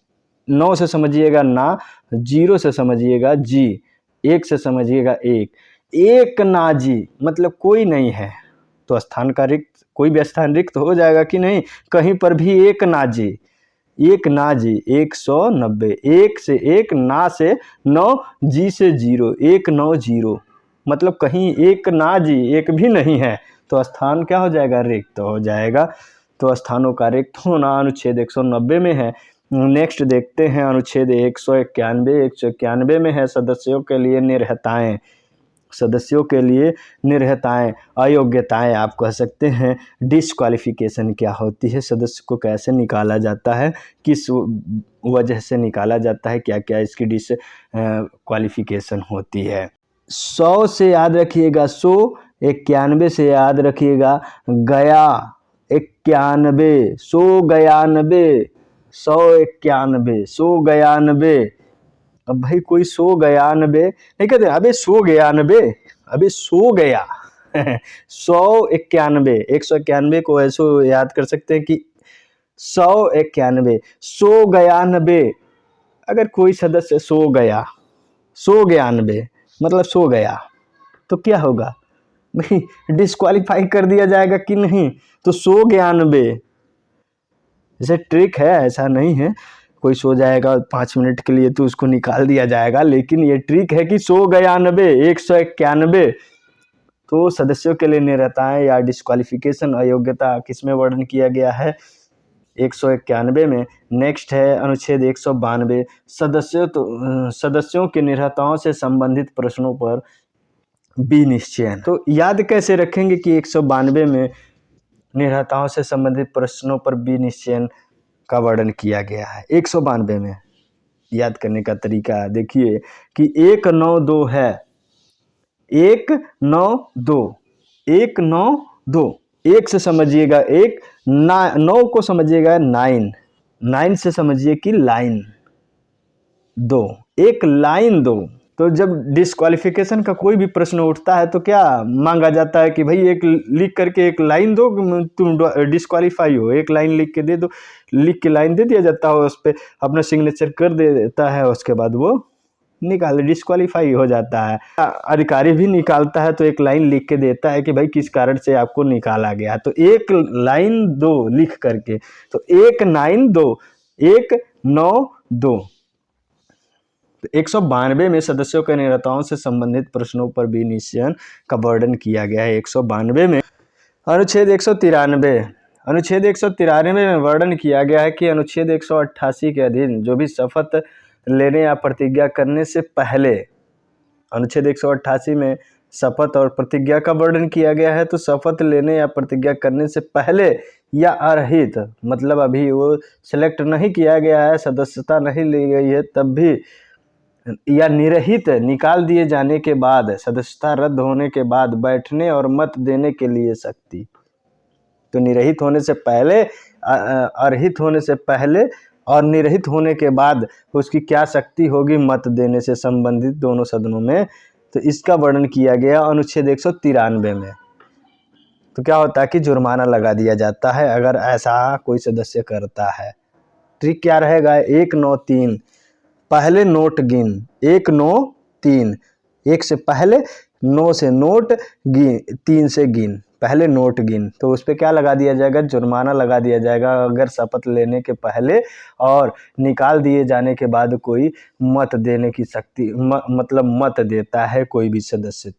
9 से समझिएगा ना, 0 से समझिएगा जी, 1 से समझिएगा एक ना जी, मतलब कोई नहीं है। तो स्थान का रिक्त, कोई भी स्थान रिक्त हो जाएगा कि नहीं, कहीं पर भी एक ना जी 190, 1 से 1, ना से 9, जी से 0, 190, मतलब कहीं एक ना जी, एक भी नहीं है, तो स्थान क्या हो जाएगा, रिक्त हो जाएगा। तो स्थानों का रिक्त होना अनुच्छेद 190 में है। नेक्स्ट देखते हैं अनुच्छेद 191 में है सदस्यों के लिए निरहताएं, अयोग्यताएं आप कह सकते हैं। डिस्क्वालिफिकेशन क्या होती है, सदस्य को कैसे निकाला जाता है, किस वजह से निकाला जाता है, क्या क्या इसकी डिस्क्वालिफिकेशन होती है। 100 से याद रखिएगा, 191 से याद रखिएगा, गया 91, 191। अब भाई कोई 192 नहीं कहते, अबे 100 गया 191 को ऐसे याद कर सकते हैं कि 191, अगर कोई सदस्य 191 मतलब 100 गया, तो क्या होगा भाई, डिस्क्वालीफाई कर दिया जाएगा कि नहीं। तो 191 जैसे ट्रिक है, ऐसा नहीं है कोई सो जाएगा 5 मिनट के लिए तो उसको निकाल दिया जाएगा, लेकिन ये ट्रिक है कि 191 तो सदस्यों के लिए निरहताएं या डिस्क्वालिफिकेशन, अयोग्यता किसमें वर्णन किया गया है, 191 में। नेक्स्ट है अनुच्छेद 192, सदस्यों के निरहताओं से संबंधित प्रश्नों पर विनिश्चयन। तो याद कैसे रखेंगे कि 192 में निरहताओं से संबंधित प्रश्नों पर विनिश्चयन का वर्णन किया गया है। 192 में याद करने का तरीका देखिए कि 192 है, 192 1 से समझिएगा 1, 9 को समझिएगा 9 से समझिए कि लाइन 2, एक लाइन 2। तो जब डिस्क्वालिफिकेशन का कोई भी प्रश्न उठता है तो क्या मांगा जाता है कि भाई एक लिख करके एक लाइन दो, तुम डिस्क्वालीफाई हो, एक लाइन लिख के दे दो, लिख के लाइन दे दिया जाता है, उस पर अपना सिग्नेचर कर देता है, उसके बाद वो डिस्क्वालीफाई हो जाता है। अधिकारी भी निकालता है तो एक लाइन लिख के देता है कि भाई किस कारण से आपको निकाला गया, तो एक लाइन 2 लिख करके, तो 192 192 में सदस्यों के निरहताओं से संबंधित प्रश्नों पर विनिश्चयन का वर्णन किया गया है। 192 में अनुच्छेद 193 में वर्णन किया गया है कि अनुच्छेद 188 के अधीन जो भी शपथ लेने या प्रतिज्ञा करने से पहले, अनुच्छेद 188 में शपथ और प्रतिज्ञा का वर्णन किया गया है। तो शपथ लेने या प्रतिज्ञा करने से पहले या अर्हित, मतलब अभी वो सिलेक्ट नहीं किया गया है, सदस्यता नहीं ली गई है, तब भी, या निरहित निकाल दिए जाने के बाद, सदस्यता रद्द होने के बाद बैठने और मत देने के लिए शक्ति। तो निरहित होने से पहले, अर्हित होने से पहले और निरहित होने के बाद उसकी क्या शक्ति होगी, मत देने से संबंधित दोनों सदनों में। तो इसका वर्णन किया गया अनुच्छेद 193 में। तो क्या होता है कि जुर्माना लगा दिया जाता है अगर ऐसा कोई सदस्य करता है। ट्रिक क्या रहेगा, 1 9 3 पहले नोट गिन, 1 9 3, 1 से पहले, 9 से नोट गिन, 3 से गिन, पहले नोट गिन। तो उस पर क्या लगा दिया जाएगा, जुर्माना लगा दिया जाएगा अगर शपथ लेने के पहले और निकाल दिए जाने के बाद कोई मत देने की शक्ति मतलब मत देता है कोई भी सदस्य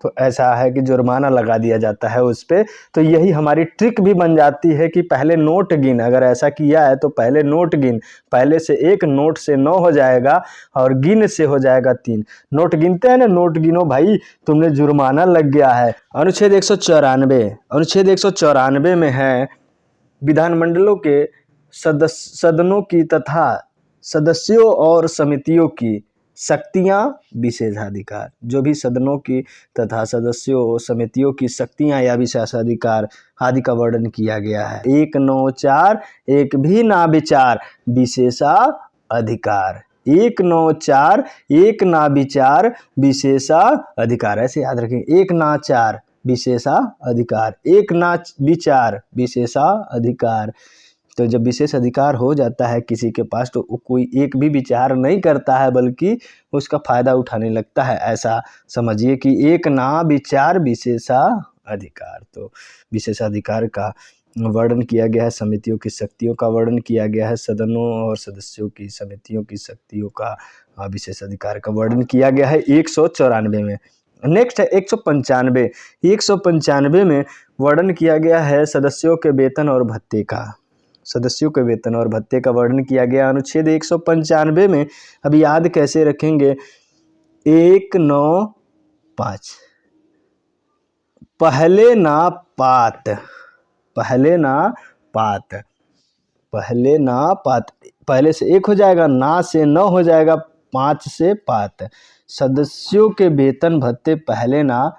तो ऐसा है कि जुर्माना लगा दिया जाता है उस पर। तो यही हमारी ट्रिक भी बन जाती है कि पहले नोट गिन, अगर ऐसा किया है तो पहले नोट गिन, पहले से 1 नोट से 9 हो जाएगा और गिन से हो जाएगा 3। नोट गिनते हैं ना, नोट गिनो भाई, तुमने जुर्माना लग गया है। अनुच्छेद 194 में है विधानमंडलों के सदनों की तथा सदस्यों और समितियों की शक्तियां, विशेषाधिकार। जो भी सदनों की तथा सदस्यों समितियों की शक्तियां या विशेषाधिकार आदि का वर्णन किया गया है। 194 एक भी ना विचार विशेषाधिकार, 194 एक ना विचार विशेषाधिकार, ऐसे याद रखेंगे। 1 ना 4 विशेषाधिकार, 1 ना विचार विशेषाधिकार। तो जब विशेष अधिकार हो जाता है किसी के पास तो कोई एक भी विचार नहीं करता है बल्कि उसका फायदा उठाने लगता है। ऐसा समझिए कि 1 ना विचार विशेषाधिकार। तो विशेषाधिकार का वर्णन किया गया है, समितियों की शक्तियों का वर्णन किया गया है, सदनों और सदस्यों की समितियों की शक्तियों का विशेषाधिकार का वर्णन किया गया है 194 में। नेक्स्ट है 195। 195 में वर्णन किया गया है सदस्यों के वेतन और भत्ते का। सदस्यों के वेतन और भत्ते का वर्णन किया गया अनुच्छेद 195 में। अब याद कैसे रखेंगे, 195 पहले ना पात, पहले ना पात, पहले ना पात, पहले से 1 हो जाएगा, ना से 9 हो जाएगा, 5 से पात। सदस्यों के वेतन भत्ते पहले ना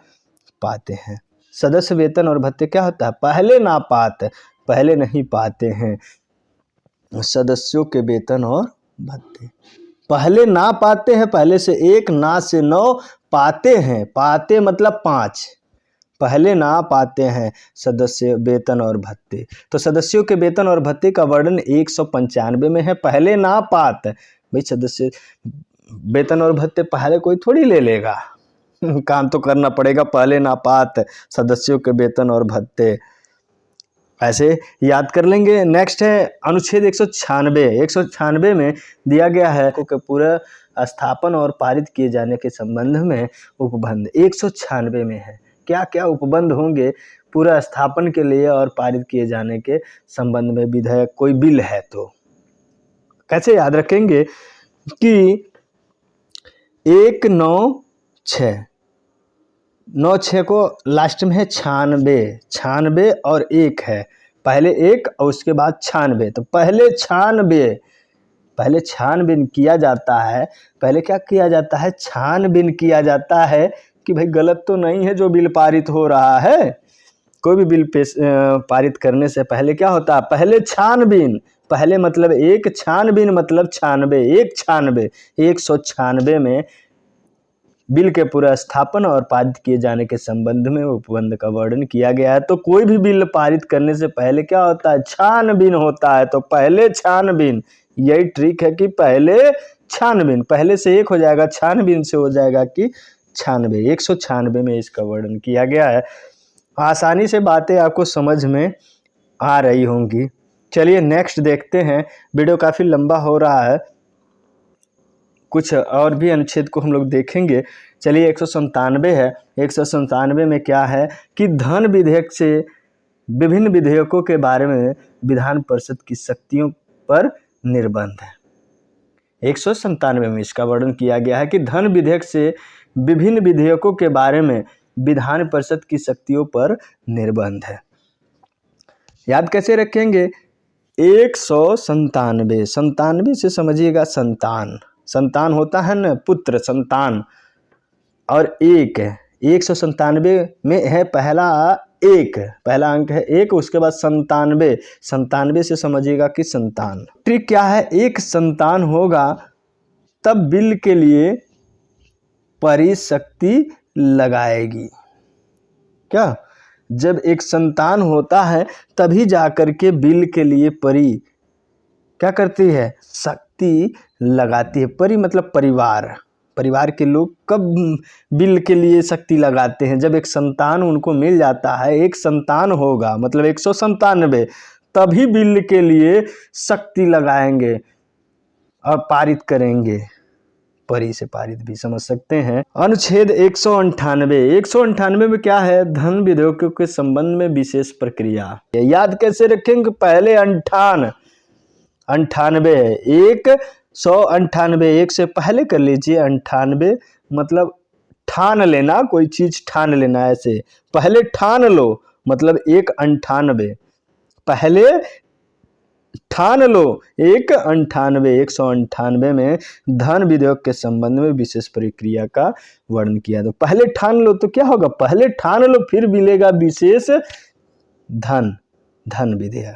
पाते हैं। सदस्य वेतन और भत्ते क्या होता है, पहले ना पात, पहले नहीं पाते हैं। सदस्यों के वेतन और भत्ते पहले ना पाते हैं, पहले से 1 ना से 9 पाते हैं, पाते मतलब 5, पहले ना पाते हैं सदस्य वेतन और भत्ते। तो सदस्यों के वेतन और भत्ते का वर्णन 195 में है, पहले ना पात। भाई सदस्य वेतन और भत्ते पहले कोई थोड़ी ले लेगा, काम तो करना पड़ेगा। पहले ना पात सदस्यों के वेतन और भत्ते, ऐसे याद कर लेंगे। नेक्स्ट है अनुच्छेद 196। 196 में दिया गया है कि पूरा स्थापन और पारित किए जाने के संबंध में उपबंध 196 में है। क्या क्या उपबंध होंगे पूरा स्थापन के लिए और पारित किए जाने के संबंध में विधेयक कोई बिल है तो कैसे याद रखेंगे कि 196 को लास्ट में है 96 और 1 है, पहले 1 और उसके बाद 96। तो पहले छानबीन किया जाता है। पहले क्या किया जाता है, छानबीन किया जाता है कि भाई गलत तो नहीं है जो बिल पारित हो रहा है। कोई भी बिल पारित करने से पहले क्या होता है, पहले छानबीन, पहले मतलब 1, छानबीन मतलब 96, 196 में बिल के पूरा स्थापन और पारित किए जाने के संबंध में उपबंध का वर्णन किया गया है। तो कोई भी बिल पारित करने से पहले क्या होता है, छानबीन होता है। तो पहले छानबीन, यही ट्रिक है कि पहले छानबीन, पहले से 1 हो जाएगा, छानबीन से हो जाएगा कि 96। 196 में इसका वर्णन किया गया है। आसानी से बातें आपको समझ में आ रही होंगी। चलिए नेक्स्ट देखते हैं, वीडियो काफ़ी लंबा हो रहा है, कुछ और भी अनुच्छेद को हम लोग देखेंगे। चलिए 197 है। 197 में क्या है कि धन विधेयक से विभिन्न विधेयकों के बारे में विधान परिषद की शक्तियों पर निर्बंध है। 197 में इसका वर्णन किया गया है कि धन विधेयक से विभिन्न विधेयकों के बारे में विधान परिषद की शक्तियों पर निर्बंध है। याद कैसे रखेंगे, 197 से समझिएगा संतान, संतान होता है ना, पुत्र संतान, और 197 में है पहला अंक है 1, उसके बाद 97 से समझिएगा कि संतान। ट्रिक क्या है, एक संतान होगा तब बिल के लिए परिशक्ति लगाएगी। क्या जब एक संतान होता है तभी जाकर के बिल के लिए परी क्या करती है, शक्ति लगाती है। परी मतलब परिवार, परिवार के लोग कब बिल के लिए शक्ति लगाते हैं, जब एक संतान उनको मिल जाता है, एक संतान होगा मतलब 197, तभी बिल के लिए शक्ति लगाएंगे और पारित करेंगे। परी से पारित भी समझ सकते हैं। अनुच्छेद 198 में क्या है, धन विधेयकों के संबंध में विशेष प्रक्रिया। याद कैसे रखेंगे, पहले 98 है, 198, एक से पहले कर लीजिए। 98 मतलब ठान लेना, कोई चीज ठान लेना, ऐसे पहले ठान लो मतलब 198, पहले ठान लो 198 में धन विधेयक के संबंध में विशेष प्रक्रिया का वर्णन किया। तो पहले ठान लो तो क्या होगा, पहले ठान लो फिर मिलेगा विशेष धन, धन विधेयक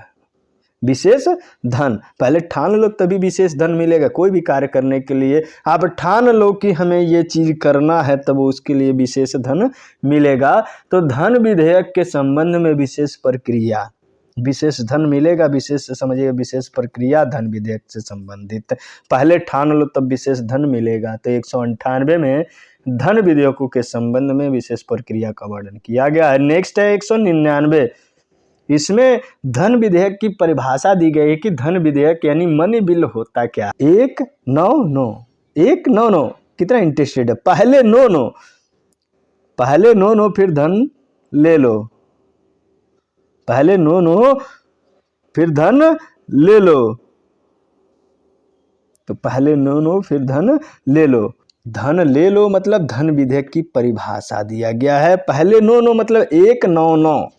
विशेष धन, पहले ठान लो तभी विशेष धन मिलेगा। कोई भी कार्य करने के लिए आप ठान लो कि हमें ये चीज करना है, तब उसके लिए विशेष धन मिलेगा। तो धन विधेयक के संबंध में विशेष प्रक्रिया, विशेष धन मिलेगा, विशेष समझिए विशेष प्रक्रिया धन विधेयक से संबंधित। पहले ठान लो तब विशेष धन मिलेगा। तो 198 में धन विधेयकों के संबंध में विशेष प्रक्रिया का वर्णन किया गया है। नेक्स्ट है 199, इसमें धन विधेयक की परिभाषा दी गई है कि धन विधेयक यानी मनी बिल होता क्या। 199 कितना इंटरेस्टेड है, पहले नो फिर धन ले लो, पहले नो फिर धन ले लो, तो पहले नो फिर धन ले लो। धन ले लो मतलब धन विधेयक की परिभाषा दिया गया है। पहले नो मतलब 199,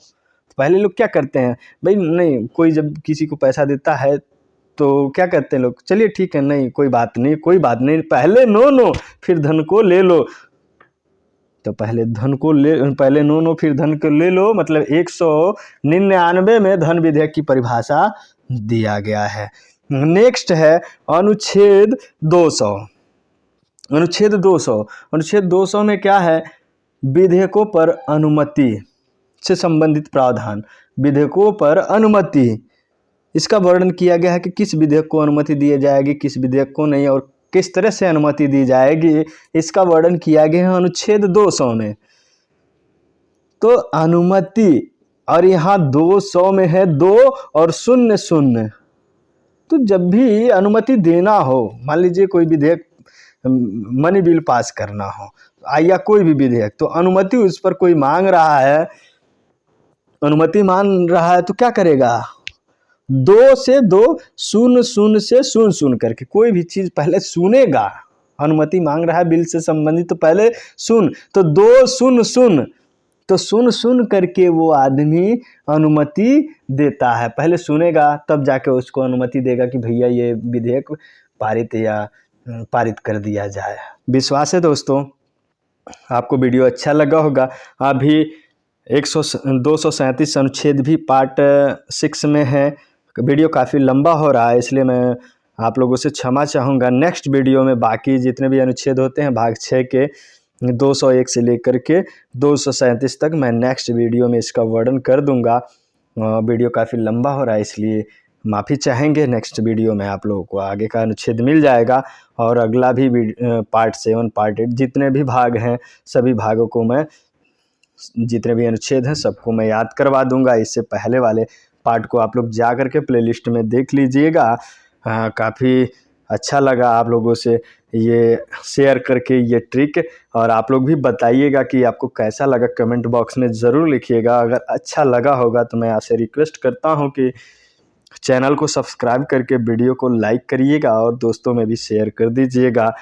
पहले लोग क्या करते हैं भाई, नहीं कोई जब किसी को पैसा देता है तो क्या कहते हैं लोग, चलिए ठीक है, नहीं कोई बात नहीं, पहले नो फिर धन को ले लो। तो पहले नो फिर धन को ले लो मतलब 199 में धन विधेयक की परिभाषा दिया गया है। नेक्स्ट है अनुच्छेद 200। अनुच्छेद 200 में क्या है, विधेयकों पर अनुमति से संबंधित प्रावधान। विधेयकों पर अनुमति, इसका वर्णन किया गया है कि किस विधेयक को अनुमति दी जाएगी, किस विधेयक को नहीं, और किस तरह से अनुमति दी जाएगी, इसका वर्णन किया गया है अनुच्छेद 200 में। तो अनुमति, और यहाँ 200 में है 2 और 0 तो जब भी अनुमति देना हो, मान लीजिए कोई विधेयक मनी बिल पास करना हो या कोई भी विधेयक, तो अनुमति उस पर कोई मांग रहा है, अनुमति मांग रहा है तो क्या करेगा, 2 से 2, 0 से 0 करके कोई भी चीज पहले सुनेगा। अनुमति मांग रहा है बिल से संबंधित तो पहले सुन, तो 2 0 तो सुन करके वो आदमी अनुमति देता है, पहले सुनेगा तब जाके उसको अनुमति देगा कि भैया ये विधेयक पारित कर दिया जाए। विश्वास है दोस्तों आपको वीडियो अच्छा लगा होगा। अभी 237 अनुच्छेद भी पार्ट 6 में है। वीडियो काफ़ी लंबा हो रहा है, इसलिए मैं आप लोगों से क्षमा चाहूँगा। नेक्स्ट वीडियो में बाकी जितने भी अनुच्छेद होते हैं भाग 6 के 201 से लेकर के 237 तक मैं नेक्स्ट वीडियो में इसका वर्णन कर दूंगा। वीडियो काफ़ी लंबा हो रहा है इसलिए माफ़ी चाहेंगे। नेक्स्ट वीडियो में आप लोगों को आगे का अनुच्छेद मिल जाएगा और अगला भी पार्ट 7 पार्ट 8 जितने भी भाग हैं सभी भागों को मैं, जितने भी अनुच्छेद हैं सबको मैं याद करवा दूंगा। इससे पहले वाले पार्ट को आप लोग जा करके प्लेलिस्ट में देख लीजिएगा। काफ़ी अच्छा लगा आप लोगों से ये शेयर करके ये ट्रिक, और आप लोग भी बताइएगा कि आपको कैसा लगा, कमेंट बॉक्स में ज़रूर लिखिएगा। अगर अच्छा लगा होगा तो मैं आपसे रिक्वेस्ट करता हूँ कि चैनल को सब्सक्राइब करके वीडियो को लाइक करिएगा और दोस्तों में भी शेयर कर दीजिएगा।